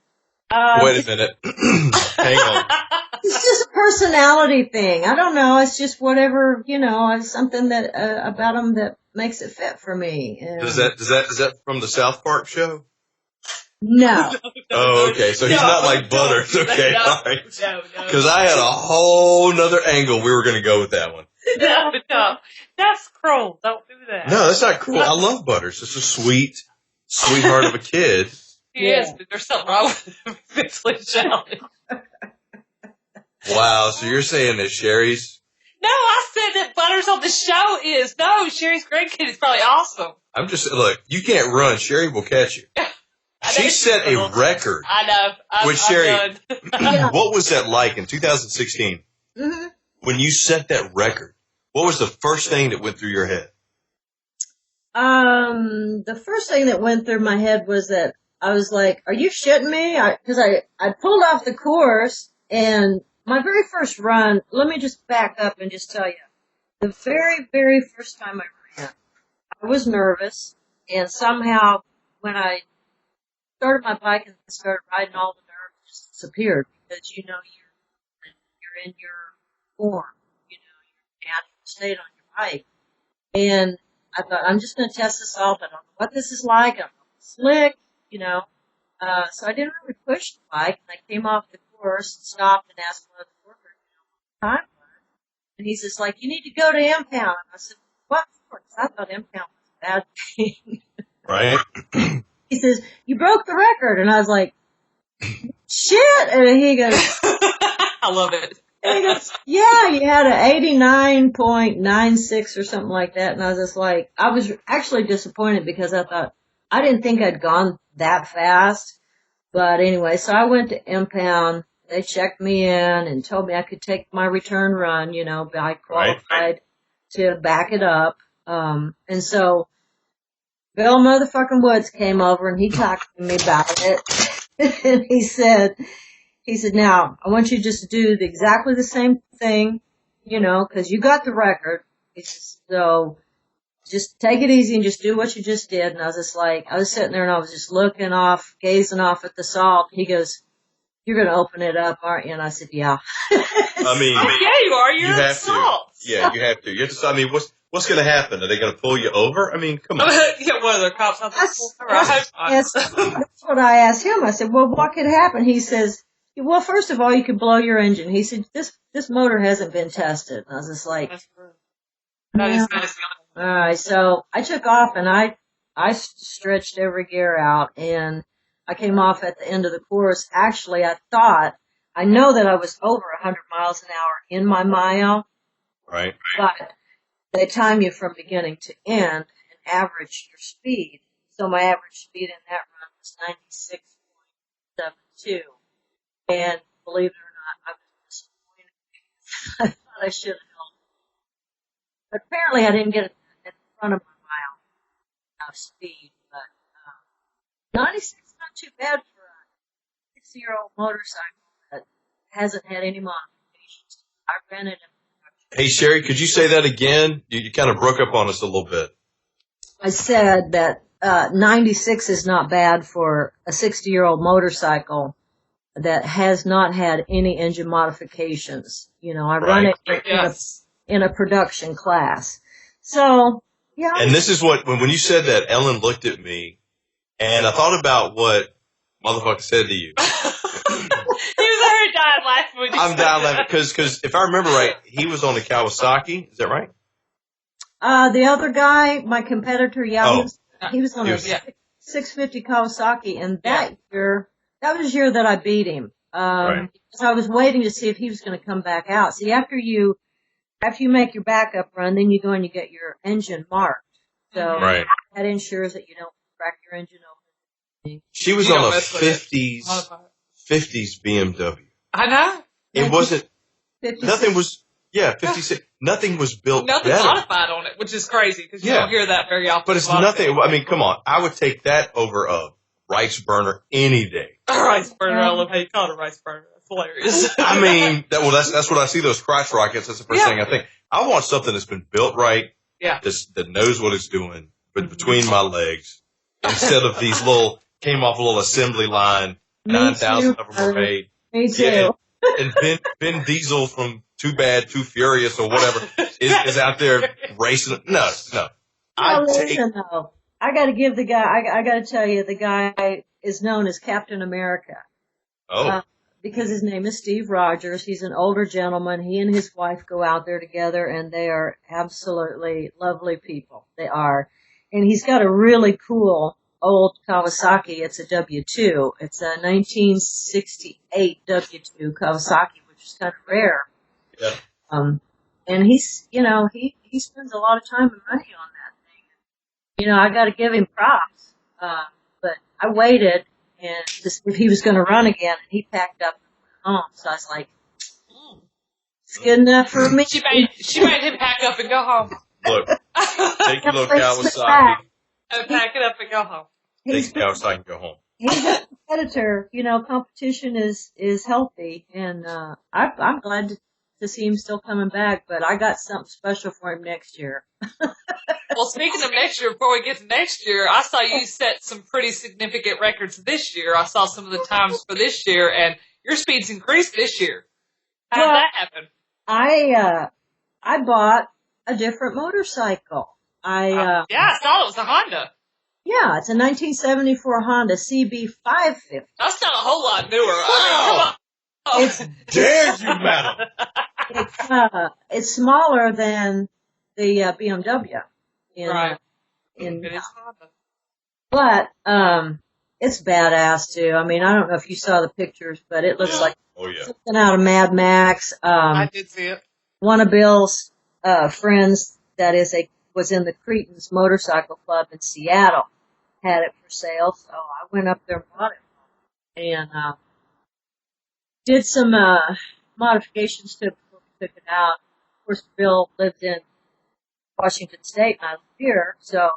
Wait a minute. Hang on. It's just a personality thing. I don't know. It's just whatever, you know, it's something that about him that makes it fit for me. And Is that from the South Park show? no. Oh, okay. So he's not like Butters. Okay, all right. No. Because I had a whole nother angle we were going to go with that one. No. That's cruel. Don't do that. No, that's not cool. I love Butters. It's a sweetheart of a kid. He is, but there's something wrong with him. Mentally challenged. Wow. So you're saying that Sherry's? No, I said that Butters on the show is. No, Sherry's grandkid is probably awesome. I'm just look. You can't run. Sherry will catch you. She set a record. I know. With Sherry. I'm What was that like in 2016? Mm-hmm. When you set that record, what was the first thing that went through your head? The first thing that went through my head was that I was like, are you shitting me? Because I pulled off the course, and my very first run, let me just back up and just tell you, the very, very first time I ran, I was nervous, and somehow when I started my bike and started riding, all the nerves just disappeared, because, you know, you're in your form, you know, your natural state on your bike. And I thought, I'm just going to test this out. I don't know what this is like. I don't know if it's slick, you know. So I didn't really push the bike, and I came off the course, stopped, and asked one of the workers, you know, what the time was. And he's just like, you need to go to impound. And I said, what for? Because I thought impound was a bad thing. Right. He says, you broke the record. And I was like, shit. And he goes, I love it. and he goes, yeah, you had an 89.96 or something like that. And I was just like, I was actually disappointed because I thought, I didn't think I'd gone that fast. But anyway, so I went to impound. They checked me in and told me I could take my return run, you know, but I qualified to back it up. And so Bill motherfucking Woods came over and he talked to me about it. And he said, now, I want you just to do exactly the same thing, you know, because you got the record. He says, so just take it easy and just do what you just did. And I was just like, I was sitting there and I was just looking off, gazing off at the salt. He goes, you're going to open it up, aren't you? And I said, yeah. I mean, yeah, you are. You're you have salt. to. Yeah, you have to. You have to. I mean, what's going to happen? Are they going to pull you over? I mean, come on. Yeah, one of the cops. That's what I asked him. I said, well, what could happen? He says, well, first of all, you could blow your engine. He said, this motor hasn't been tested. And I was just like, that yeah. is All right. So I took off and I stretched every gear out and I came off at the end of the course. Actually, I know that I was over 100 miles an hour in my mile. Right. But they time you from beginning to end and average your speed. So my average speed in that run was 96.72. And believe it or not, I was disappointed. I thought I should have held. But apparently I didn't get it in front of my mile speed. But 96 is not too bad for a 60-year-old motorcycle that hasn't had any modifications. I ran it in production. Hey, Sherry, could you say that again? You kind of broke up on us a little bit. I said that 96 is not bad for a 60-year-old motorcycle that has not had any engine modifications. You know, I run it in a production class. So, yeah. And this is what, when you said that, Ellen looked at me, and I thought about what motherfucker said to you. He was already dying laughing when you I'm dying laughing because if I remember right, he was on the Kawasaki. Is that right? The other guy, my competitor, he was on a 650 Kawasaki, and that was the year that I beat him. So I was waiting to see if he was going to come back out. See, after you make your backup run, then you go and you get your engine marked. So that ensures that you don't crack your engine open. She was on a 50s BMW. I know. It wasn't. 56. Nothing was. Yeah, 56. Nothing was built. Nothing better. modified on it, which is crazy because you don't hear that very often. But it's nothing. I mean, come on. I would take that over a rice burner any day. A rice burner. I love how you call it a rice burner. That's hilarious. I mean, that's what I see. Those crotch rockets. That's the first thing I think. I want something that's been built right. Yeah. That knows what it's doing, but between my legs, instead of these came off a little assembly line. 9,000 of them were made. Me too. And Ben Diesel from Too Bad, Too Furious, or whatever is out there racing. No. I got to give the guy. I got to tell you, the guy is known as Captain America. Oh. Because his name is Steve Rogers. He's an older gentleman. He and his wife go out there together, and they are absolutely lovely people. They are. And he's got a really cool old Kawasaki. It's a W2. It's a 1968 W2 Kawasaki, which is kind of rare. Yeah. And he's, he spends a lot of time and money on that thing. I got to give him props. But I waited and to see if he was going to run again, and he packed up and went home. So I was like, it's good enough for me. She made him pack up and go home. Look, take your little Kawasaki. And pack it up and go home. Take your Kawasaki and go home. He's a competitor. Competition is healthy, and I'm glad to see him still coming back. But I got something special for him next year. Well, speaking of next year, before we get to next year, I saw you set some pretty significant records this year. I saw some of the times for this year, and your speed's increased this year. How did that happen? I bought a different motorcycle. I saw it was a Honda. Yeah, it's a 1974 Honda CB550. That's not a whole lot newer. I mean, come on. Dare you, madam? It's smaller than the BMW. Right. It is Honda. But it's badass too. I mean, I don't know if you saw the pictures, but it looks like something out of Mad Max. I did see it. One of Bill's friends was in the Cretans Motorcycle Club in Seattle had it for sale, so I went up there and bought it and did some modifications to it before we took it out. Of course, Bill lived in Washington State and I live here, so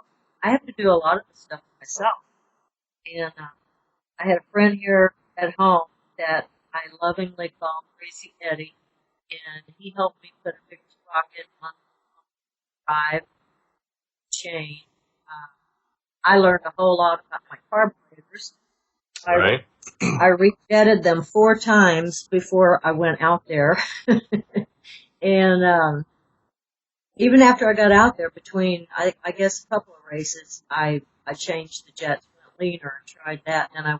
I have to do a lot of the stuff myself. And I had a friend here at home that I lovingly call Crazy Eddie, and he helped me put a big sprocket on the drive chain. I learned a whole lot about my carburetors. I rejetted them 4 times before I went out there. And even after I got out there, between I guess a couple of races, I changed the jets, went leaner, and tried that. And I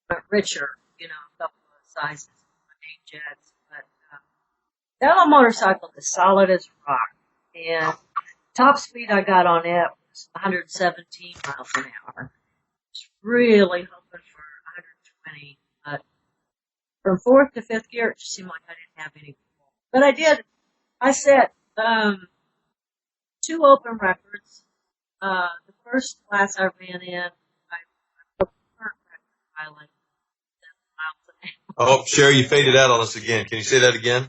went richer, a couple of sizes on my main jets. But that little motorcycle is solid as rock. And top speed I got on it was 117 miles an hour. I was really hoping for 120, but from 4th to 5th gear, it just seemed like I didn't have any control. But I did. I set 2 open records. The first class I ran in, I broke the current record by like 7 miles an hour. Oh, Sherry, you faded out on us again. Can you say that again?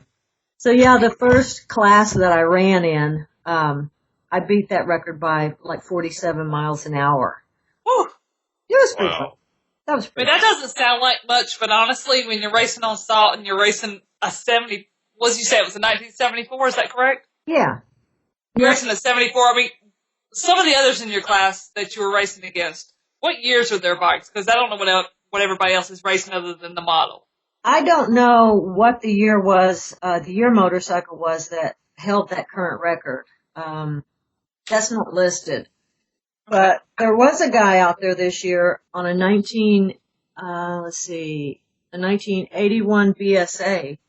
So yeah, the first class that I ran in, I beat that record by like 47 miles an hour. Whew. It was pretty fun. Wow. That was But pretty that doesn't sound like much, but honestly, when you're racing on salt and you're racing a 70, what did you say, it was a 1974, is that correct? Yeah. You're racing a 74. I mean, some of the others in your class that you were racing against, what years are their bikes? Because I don't know what everybody else is racing other than the model. I don't know what the year was, the year motorcycle was that held that current record. That's not listed. But there was a guy out there this year on a 1981 BSA.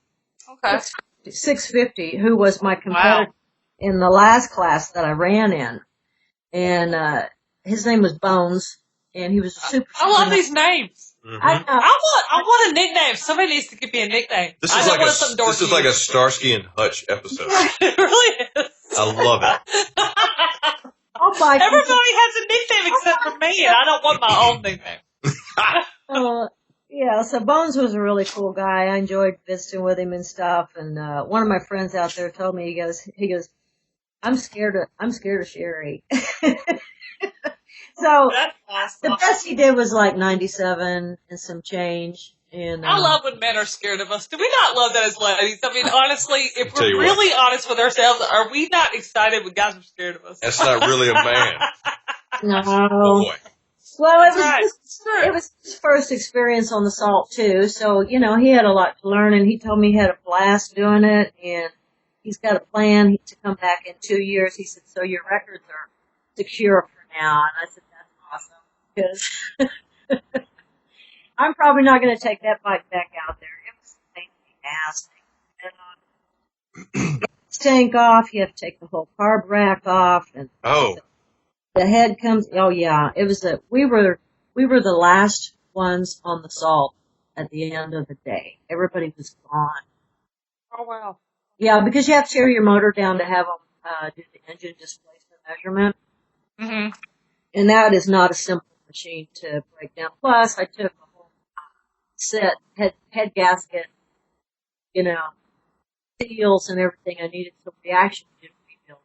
Okay. 650, who was my competitor in the last class that I ran in. And, his name was Bones, and he was a super. I love these names. Mm-hmm. I want a nickname. Somebody needs to give me a nickname. This is like a Starsky and Hutch episode. It really is. I love it. Everybody has a nickname except for me, and I don't want my own nickname. Yeah, so Bones was a really cool guy. I enjoyed visiting with him and stuff. And one of my friends out there told me, he goes, I'm scared of Sherry. So That's awesome. the best he did was like 97 and some change. And I love when men are scared of us. Do we not love that as ladies? I mean, honestly, if we're really honest with ourselves, are we not excited when guys are scared of us? That's not really a man. No. Oh, boy. Well, it was his first experience on the salt too. So, he had a lot to learn, and he told me he had a blast doing it, and he's got a plan to come back in 2 years. He said, so your records are secure for now. And I said, that's awesome, because I'm probably not going to take that bike back out there. It was a pain in the ass. Tank off, you have to take the whole carb rack off, and the head comes. Oh yeah, it was we were the last ones on the salt at the end of the day. Everybody was gone. Oh wow. Yeah, because you have to tear your motor down to have them do the engine displacement measurement. Mm-hmm. And that is not a simple machine to break down. Plus, I took a whole set, head gasket, seals and everything I needed so the action didn't rebuild.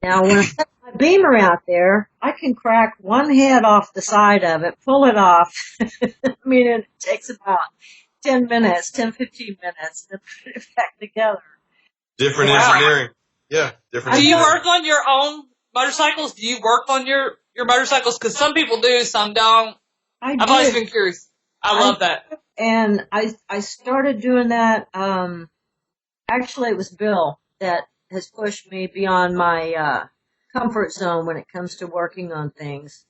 Now, when I set my beamer out there, I can crack one head off the side of it, pull it off. I mean, it takes about 15 minutes to put it back together. Different engineering. Yeah, different. Do you work on your own motorcycles? Do you work on your motorcycles? Because some people do, some don't. I've always been curious. I love that. And I started doing that. Actually, it was Bill that has pushed me beyond my comfort zone when it comes to working on things.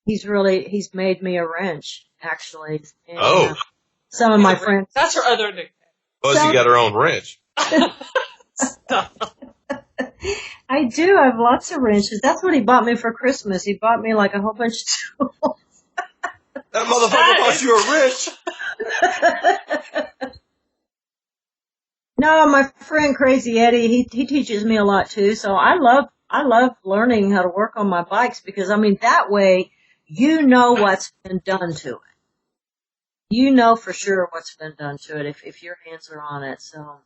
He's made me a wrench, actually. And, some of my friends. That's her other nickname. Fuzzy got her own wrench. I do. I have lots of wrenches. That's what he bought me for Christmas. He bought me like a whole bunch of tools. That motherfucker bought you a wrench. No, my friend Crazy Eddie, he teaches me a lot too. So I love learning how to work on my bikes because that way what's been done to it. You know for sure what's been done to it if your hands are on it. So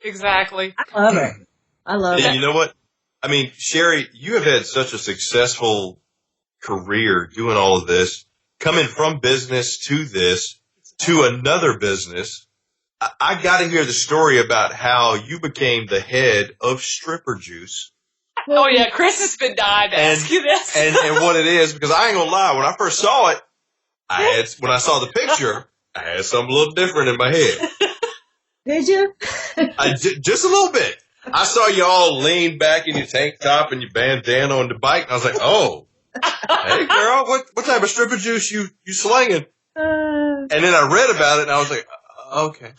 exactly. I love it. I love it. You know what? I mean, Sherry, you have had such a successful career doing all of this, coming from business to this, to another business. I got to hear the story about how you became the head of Stripper Juice. Oh, yeah. Chris has been dying to ask you this. and what it is, because I ain't going to lie, when I first saw it, when I saw the picture, I had something a little different in my head. Did you? Just a little bit. I saw you all lean back in your tank top and your bandana on the bike. And I was like, oh, hey, girl, what type of Stripper Juice you slinging? And then I read about it, and I was like, okay.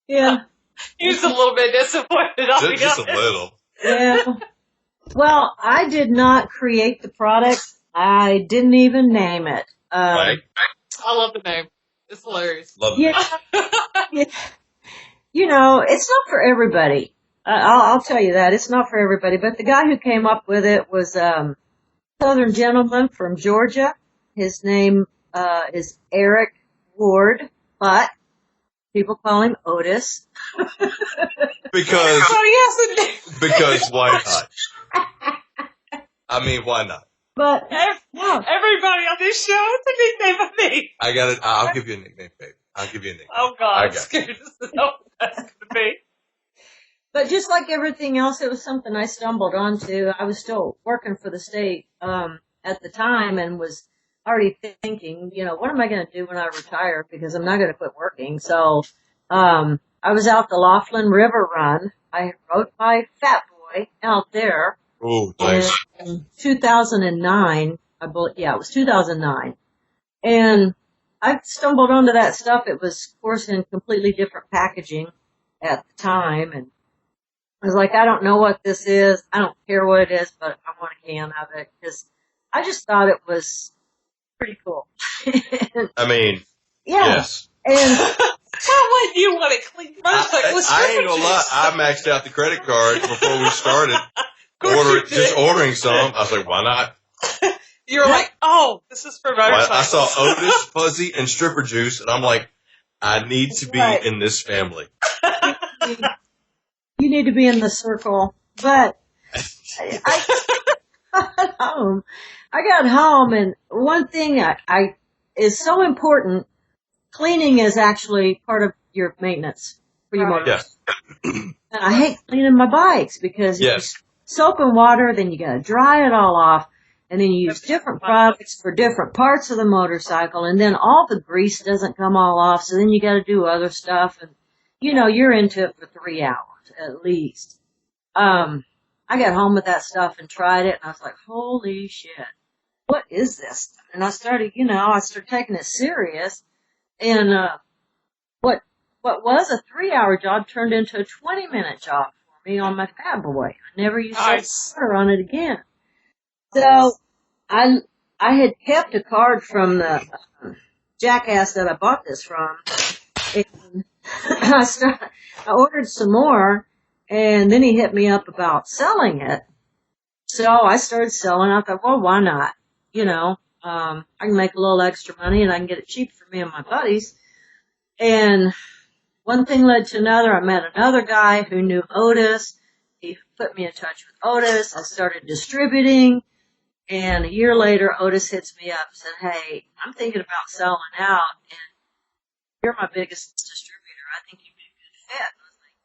Yeah. He was a little bit disappointed. Just a little. Yeah. Well, I did not create the product. I didn't even name it. Right. I love the name. It's hilarious. Love the name. Yeah. It's not for everybody. I'll tell you that. It's not for everybody. But the guy who came up with it was a Southern gentleman from Georgia. His name is Eric Ward, but people call him Otis. Because why not? I mean, why not? But everybody on this show has a nickname of me. I'll give you a nickname, babe. I'll give you a nickname. Oh, God. I'm scared to know what that's going to be. But just like everything else, it was something I stumbled onto. I was still working for the state at the time and was already thinking, what am I going to do when I retire? Because I'm not going to quit working. So I was out the Laughlin River Run. I rode my Fat Boy out there. Oh, nice. In 2009. It was 2009. And I stumbled onto that stuff. It was, of course, in completely different packaging at the time. And I was like, I don't know what this is. I don't care what it is, but I want a can of it because I just thought it was pretty cool. I mean, yes. And how would you want it clean? I ain't gonna lie. I maxed out the credit card before we started ordering some. I was like, why not? You're like, oh, this is for motorcycles. I saw Otis, Fuzzy, and Stripper Juice, and I'm like, I need to be in this family. You need to be in the circle. But I got home, and one thing I is so important. Cleaning is actually part of your maintenance for your motorcycle. Yes. And I hate cleaning my bikes because you use soap and water, then you got to dry it all off, and then you use different products for different parts of the motorcycle, and then all the grease doesn't come all off, so then you got to do other stuff, and you're into it for 3 hours at least. I got home with that stuff and tried it, and I was like, holy shit, what is this? And I started taking it serious, and what was a 3-hour job turned into a 20-minute job for me on my Fat Boy. I never used water on it again. So I had kept a card from the jackass that I bought this from, and I ordered some more, and then he hit me up about selling it. So I started selling. I thought, well, why not? I can make a little extra money, and I can get it cheap for me and my buddies. And one thing led to another. I met another guy who knew Otis. He put me in touch with Otis. I started distributing. And a year later, Otis hits me up and said, hey, I'm thinking about selling out, and you're my biggest distributor. I think you'd be a good fit. I was like,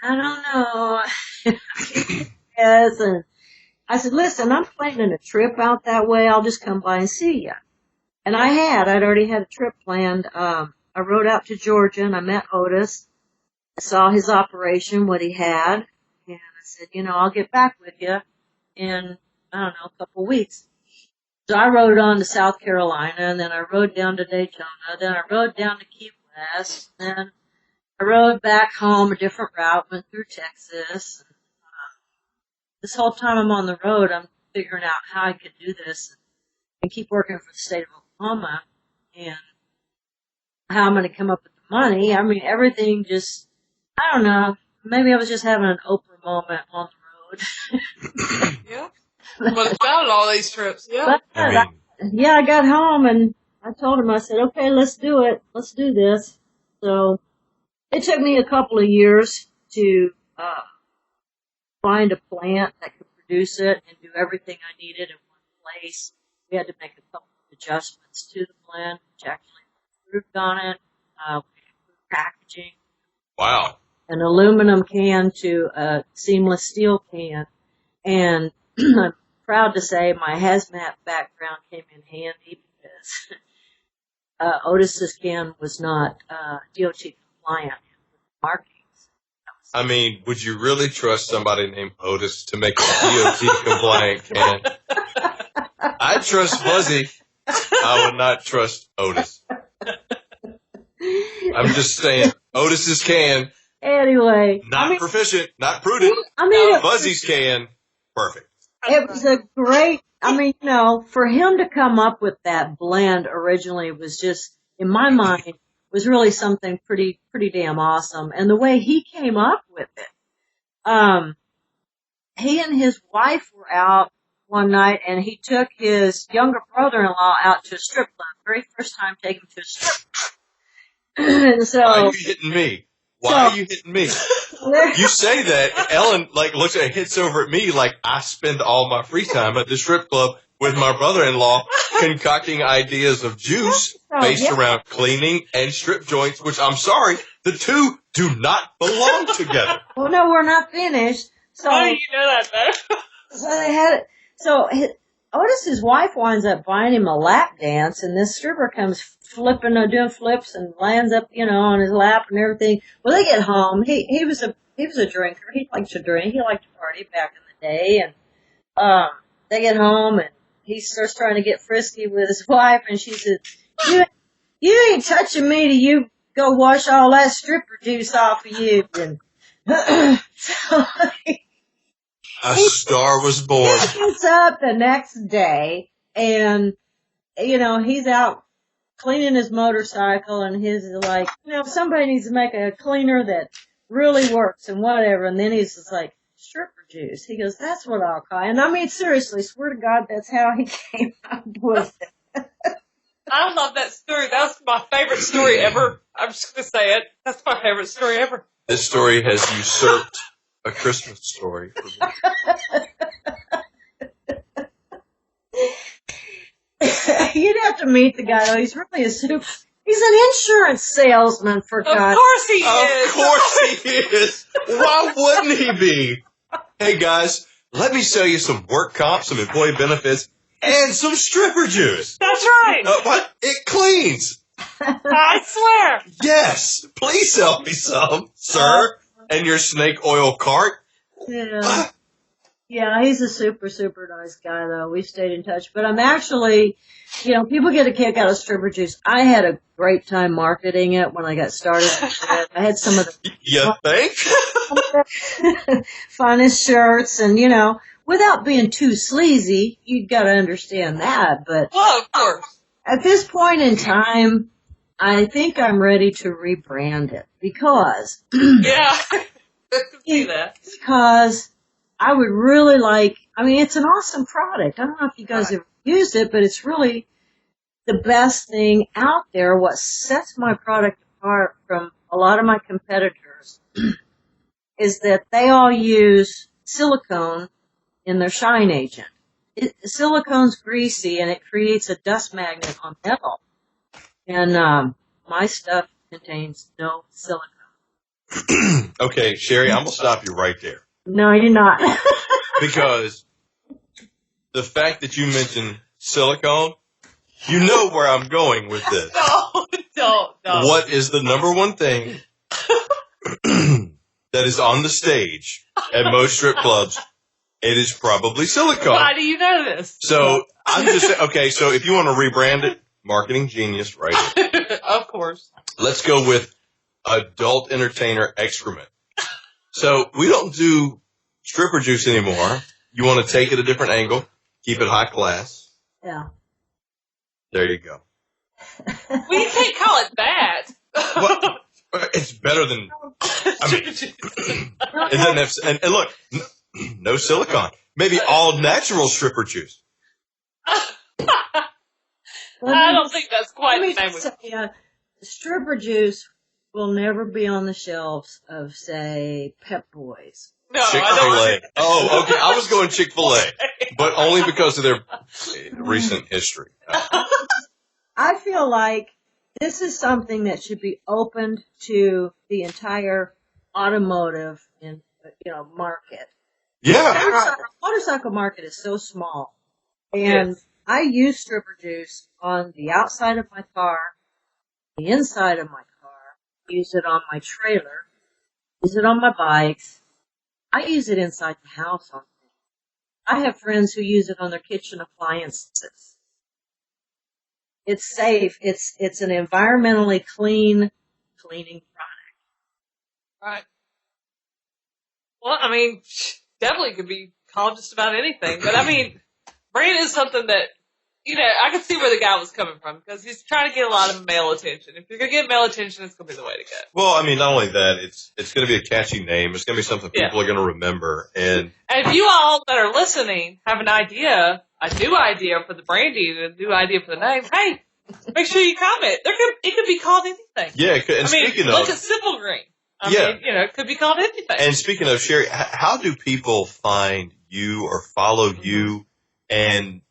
I don't know. Yes. And I said, listen, I'm planning a trip out that way. I'll just come by and see you. And I'd already had a trip planned. I rode out to Georgia, and I met Otis. I saw his operation, what he had. And I said, I'll get back with you in, I don't know, a couple of weeks. So I rode on to South Carolina, and then I rode down to Daytona, then I rode down to Key West, then I rode back home a different route, went through Texas. This whole time I'm on the road, I'm figuring out how I could do this and keep working for the state of Oklahoma, and how I'm going to come up with the money. I mean, everything just, I don't know, maybe I was just having an Oprah moment on the road. Yeah. Well, it's found all these trips. Yeah. I got home and I told him, I said, okay, let's do it. Let's do this. So it took me a couple of years to find a plant that could produce it and do everything I needed in one place. We had to make a couple of adjustments to the blend, which actually improved on it. Packaging. Wow. An aluminum can to a seamless steel can. And I'm proud to say my hazmat background came in handy because Otis's can was not DOT compliant with markings. I mean, would you really trust somebody named Otis to make a DOT compliant can? I trust Fuzzy. I would not trust Otis. I'm just saying, Otis's can. Anyway. Not proficient, not prudent. Fuzzy's can, perfect. It was a great, for him to come up with that blend originally was just, in my mind, was really something pretty damn awesome. And the way he came up with it, He and his wife were out one night, and he took his younger brother-in-law out to a strip club. Very first time taking him to a strip club. And so, why are you hitting me? Why are you hitting me? You say that, Ellen looks at hits over at me like I spend all my free time at the strip club with my brother-in-law concocting ideas of juice based around cleaning and strip joints, which I'm sorry, the two do not belong together. Well, no, we're not finished. So, how do you know that, though? So they had it. So Otis's wife winds up buying him a lap dance, and this stripper comes flipping, doing flips, and lands up, on his lap and everything. Well, they get home. He was a drinker. He liked to drink. He liked to party back in the day, and they get home, and he starts trying to get frisky with his wife, and she says, "You ain't touching me till you go wash all that stripper juice off of you." And so a star was born. He gets up the next day, and he's out cleaning his motorcycle, and he's like, somebody needs to make a cleaner that really works and whatever. And then he's just like, stripper juice. He goes, that's what I'll call it. And I mean, seriously, swear to God, that's how he came up with it. I love that story. That's my favorite story ever. I'm just going to say it. That's my favorite story ever. This story has usurped a Christmas story for me. You'd have to meet the guy, though. He's really he's an insurance salesman, for God's sake. Of course he is. Of course he is. Why wouldn't he be? Hey, guys, let me sell you some work comp, some employee benefits, and some stripper juice. That's right. What? It cleans. I swear. Yes. Please sell me some, sir. And your snake oil cart. Yeah. Yeah, he's a super, super nice guy, though. We stayed in touch. But I'm actually, people get a kick out of stripper juice. I had a great time marketing it when I got started. I had some of the You think? funnest shirts, and, without being too sleazy, you've got to understand that. But Well, of course. at this point in time, I think I'm ready to rebrand it because Yeah. I can see that. because I would really it's an awesome product. I don't know if you guys have used it, but it's really the best thing out there. What sets my product apart from a lot of my competitors is that they all use silicone in their shine agent. Silicone's greasy, and it creates a dust magnet on metal. And my stuff contains no silicone. Okay, Sherry, I'm going to stop you right there. No, you're not. Because the fact that you mentioned silicone, you know where I'm going with this. No, don't. What is the number one thing that is on the stage at most strip clubs? It is probably silicone. Why do you know this? So I'm just saying, okay, so if you want to rebrand it, marketing genius, right here. Of course. Let's go with adult entertainer excrement. So we don't do stripper juice anymore. You want to take it a different angle, keep it high class. Yeah. There you go. Well, you can't call it that. Well, it's better than, it doesn't have, and look, no silicone. Maybe all natural stripper juice. I don't think that's quite the same. Stripper juice will never be on the shelves of, say, Pep Boys. No, Chick-fil-A. Oh, okay. I was going Chick-fil-A, but only because of their recent history. I feel like this is something that should be opened to the entire automotive market. Yeah. Motorcycle market is so small. And yes. I use stripper juice on the outside of my car, the inside of my car, use it on my trailer, use it on my bikes. I use it inside the house on things. I have friends who use it on their kitchen appliances. It's safe. It's an environmentally cleaning product. Right. Well, I mean, definitely could be called just about anything. But I mean, brand is something that I can see where the guy was coming from because he's trying to get a lot of male attention. If you're going to get male attention, it's going to be the way to go. Well, I mean, not only that, it's going to be a catchy name. It's going to be something people are going to remember. And if you all that are listening have an idea, a new idea for the branding, a new idea for the name, hey, make sure you comment. It could be called anything. Yeah, look at Simple Green. It could be called anything. And speaking of, Sherry, how do people find you or follow you? And,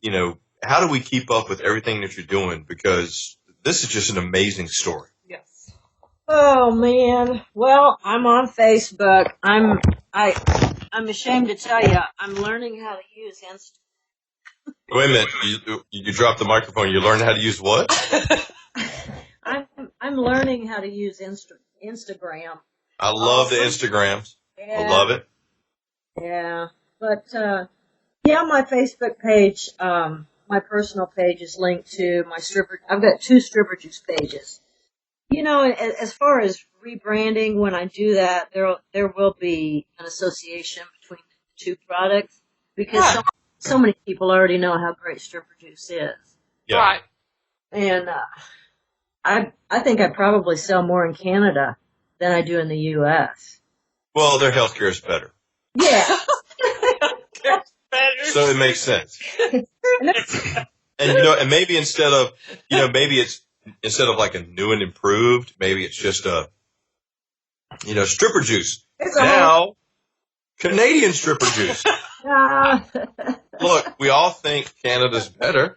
how do we keep up with everything that you're doing? Because this is just an amazing story. Yes. Oh man. Well, I'm on Facebook. I'm ashamed to tell you, I'm learning how to use Instagram. Wait a minute. You dropped the microphone. You learned how to use what? I'm learning how to use Instagram. I love the Instagrams. Yeah. I love it. Yeah. But my Facebook page, my personal page is linked to my stripper. I've got 2 stripper juice pages. As far as rebranding, when I do that, there will be an association between the 2 products because so many people already know how great stripper juice is. Yeah. Right. And I think I probably sell more in Canada than I do in the U.S. Well, their healthcare is better. Yeah. So it makes sense. And maybe instead of like a new and improved, maybe it's just stripper juice. Now, Canadian stripper juice. Look, we all think Canada's better.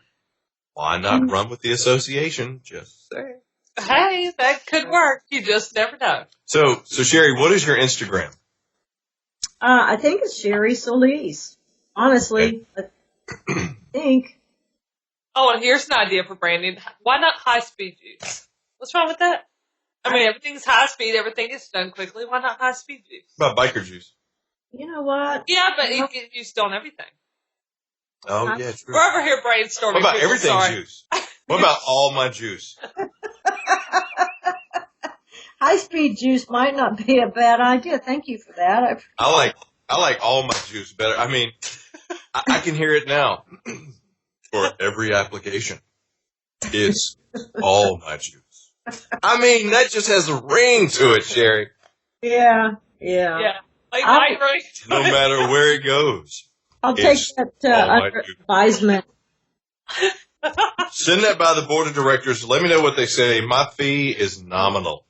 Why not run with the association? Just saying. Hey, that could work. You just never know. So Sherry, what is your Instagram? I think it's Sherry Soliz. Honestly, I think. Oh, and here's an idea for branding. Why not high speed juice? What's wrong with that? I mean, everything's high speed. Everything is done quickly. Why not high speed juice? What about biker juice? You know what? Yeah, but it gets used on everything. Oh, yeah, true. We're over here brainstorming. What about everything juice? What about all my juice? High speed juice might not be a bad idea. Thank you for that. I like all my juice better. I mean, I can hear it now. For every application, it's all my juice. I mean, that just has a ring to it, Sherry. Yeah. Like no matter where it goes. I'll take that advisement. Send that by the board of directors. Let me know what they say. My fee is nominal.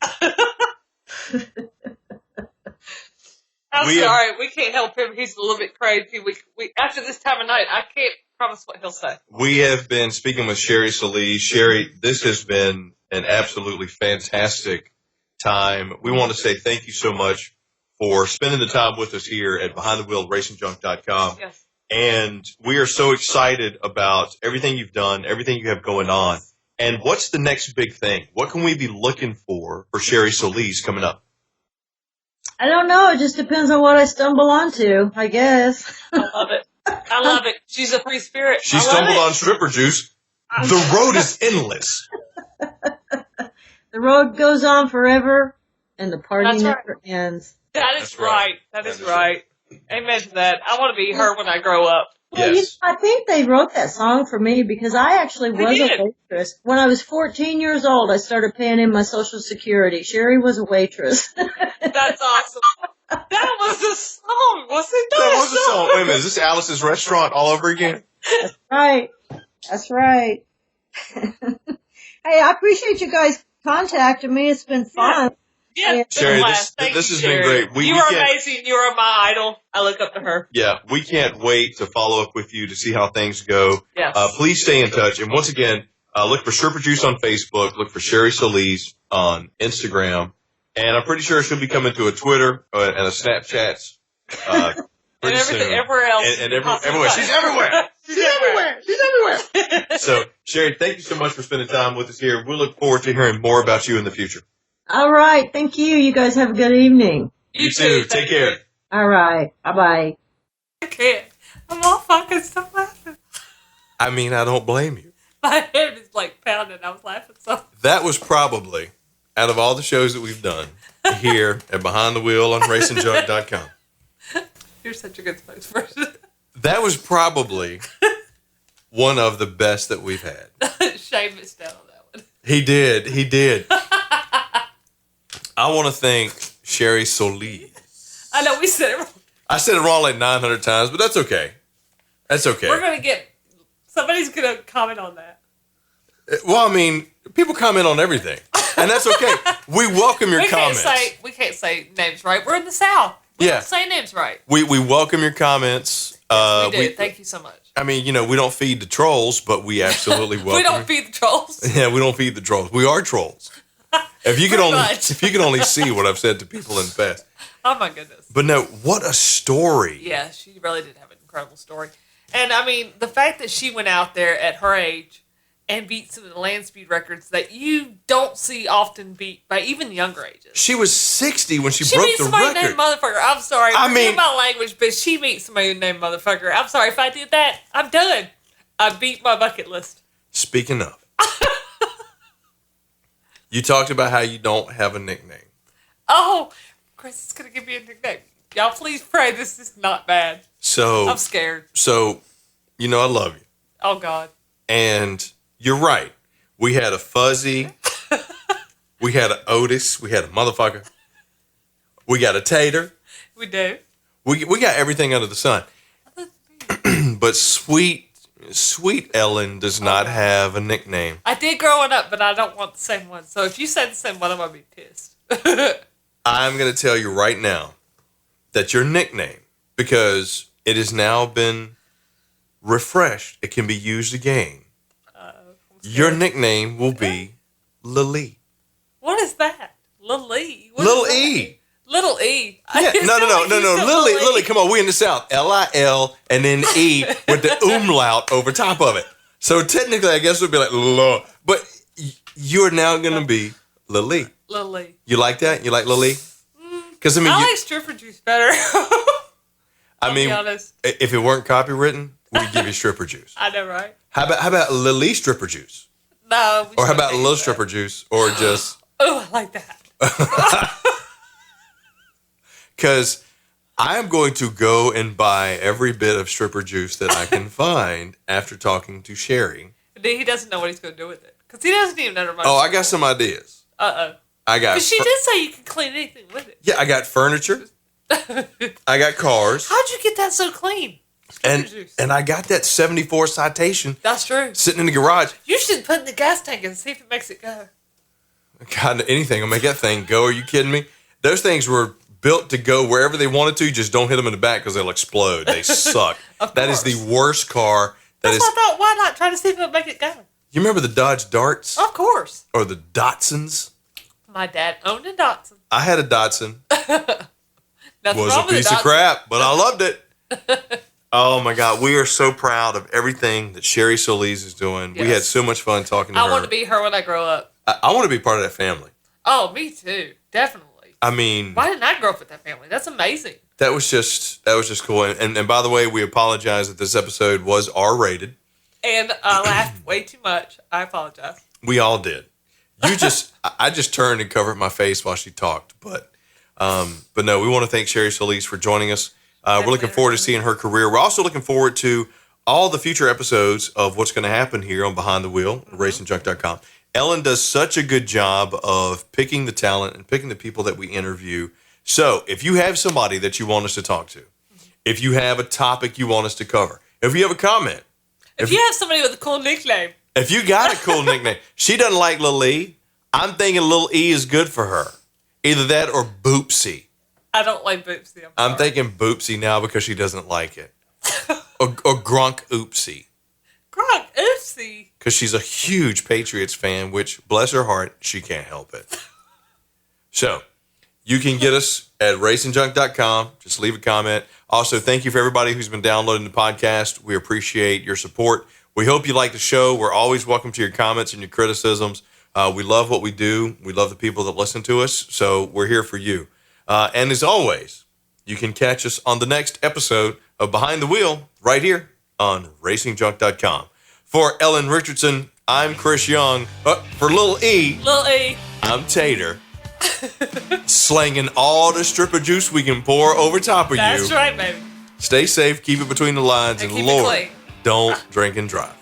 I'm sorry, we can't help him. He's a little bit crazy. We after this time of night, I can't promise what he'll say. We have been speaking with Sherry Soliz. Sherry, this has been an absolutely fantastic time. We want to say thank you so much for spending the time with us here at BehindTheWheel@RacingJunk.com. Yes. And we are so excited about everything you've done, everything you have going on. And what's the next big thing? What can we be looking for Sherry Soliz coming up? I don't know. It just depends on what I stumble onto, I guess. I love it. I love it. She's a free spirit. She stumbled on stripper juice. The road is endless. The road goes on forever, and the party never ends. That is right. That is right. Amen to that. I want to be her when I grow up. Well, yes. I think they wrote that song for me because I actually was a waitress. When I was 14 years old, I started paying in my Social Security. Sherry was a waitress. That's awesome. That was a song, wasn't it? That was a song. Wait a minute. Is this Alice's Restaurant all over again? That's right. That's right. Hey, I appreciate you guys contacting me. It's been fun. Yeah, Sherry, this has been great. You are amazing. You are my idol. I look up to her. Yeah, we can't wait to follow up with you to see how things go. Yes. Please stay in touch. And once again, look for Stripper Juice on Facebook. Look for Sherry Soliz on Instagram. And I'm pretty sure she'll be coming to a Twitter and a Snapchat pretty soon. Everywhere else. And everywhere. She's everywhere. She's everywhere. She's everywhere. So, Sherry, thank you so much for spending time with us here. We look forward to hearing more about you in the future. All right. Thank you. You guys have a good evening. You too. Take care. All right. Bye-bye. I can't. I'm all fucking stop laughing. I mean, I don't blame you. My head is like pounding. I was laughing so. That was probably, out of all the shows that we've done here at Behind the Wheel on RacingJunk.com. You're such a good spokesperson. That was probably one of the best that we've had. Shane missed out on that one. He did. I want to thank Sherry Soliz. I know we said it wrong. I said it wrong like 900 times, but that's okay. We're going to get... Somebody's going to comment on that. Well, I mean, people comment on everything, and that's okay. We welcome your comments. We can't say names right. We're in the South. We don't say names right. We welcome your comments. Yes, we do. Thank you so much. I mean, we don't feed the trolls, but we absolutely welcome. We don't feed the trolls. Yeah, we don't feed the trolls. We are trolls. If you could only see what I've said to people in the past. Oh my goodness. But no, what a story. Yeah, she really did have an incredible story. And I mean, the fact that she went out there at her age and beat some of the land speed records that you don't see often beat by even younger ages. She was 60 when she broke the record. She beat somebody named Motherfucker. I'm sorry. I mean, my language, but she beat somebody named Motherfucker. I'm sorry. If I did that, I'm done. I beat my bucket list. Speaking of, you talked about how you don't have a nickname. Oh, Chris is going to give me a nickname. Y'all please pray this is not bad. So I'm scared. So, I love you. Oh, God. And you're right. We had a Fuzzy. We had an Otis. We had a Motherfucker. We got a Tater. We do. We got everything under the sun. But sweet Ellen does not have a nickname. I did growing up, but I don't want the same one. So if you say the same one, I'm going to be pissed. I'm going to tell you right now that your nickname, because it has now been refreshed, it can be used again. Your nickname will be Lily. What is that? Lily? Little E. Little E. Yeah, no. Lily, come on. We in the South. Lil and then E with the umlaut over top of it. So technically, I guess it would be like Lil. But you're now going to be Lily. Lily. You like that? You like Lily? Because I like stripper juice better. I'll be honest. If it weren't copywritten, we'd give you stripper juice. I know, right? How about Lily stripper juice? No. Or how about Lil stripper juice? Or just... Oh, I like that. Because I am going to go and buy every bit of stripper juice that I can find after talking to Sherry. He doesn't know what he's going to do with it. Because he doesn't even know how much. Oh, I got some ideas. I got... Because she did say you can clean anything with it. Yeah, I got furniture. I got cars. How'd you get that so clean? And I got that 74 Citation. That's true. Sitting in the garage. You should put it in the gas tank and see if it makes it go. God, anything will make that thing go. Are you kidding me? Those things were built to go wherever they wanted to. You just don't hit them in the back because they'll explode. They suck. That is the worst car. That's what I thought. Why not try to see if it'll make it go? You remember the Dodge Darts? Of course. Or the Datsuns? My dad owned a Datsun. I had a Datsun. Was a piece of crap, but I loved it. Oh my God, we are so proud of everything that Sherry Soliz is doing. Yes. We had so much fun talking to her. I want to be her when I grow up. I want to be part of that family. Oh, me too. Definitely. I mean, why didn't I grow up with that family? That's amazing. That was just cool. And by the way, we apologize that this episode was R-rated. And I laughed way too much. I apologize. We all did. I just turned and covered my face while she talked. But no, we want to thank Sherry Soliz for joining us. We're looking forward to seeing her career. We're also looking forward to all the future episodes of what's going to happen here on Behind the Wheel, RacingJunk.com. Ellen does such a good job of picking the talent and picking the people that we interview. So if you have somebody that you want us to talk to, if you have a topic you want us to cover, if you have a comment. If you have somebody with a cool nickname. If you got a cool nickname. She doesn't like Lil E. I'm thinking Lil E is good for her. Either that or Boopsy. I don't like Boopsy. I'm thinking Boopsy now because she doesn't like it. or Grunk Oopsie. Grunk Oopsie? Because she's a huge Patriots fan, which, bless her heart, she can't help it. So, you can get us at RacingJunk.com. Just leave a comment. Also, thank you for everybody who's been downloading the podcast. We appreciate your support. We hope you like the show. We're always welcome to your comments and your criticisms. We love what we do. We love the people that listen to us. So, we're here for you. And as always, you can catch us on the next episode of Behind the Wheel right here on RacingJunk.com. For Ellen Richardson, I'm Chris Young. For Lil E, I'm Tater. Slanging all the stripper juice we can pour over top of you. That's right, baby. Stay safe, keep it between the lines, and Lord, don't drink and drive.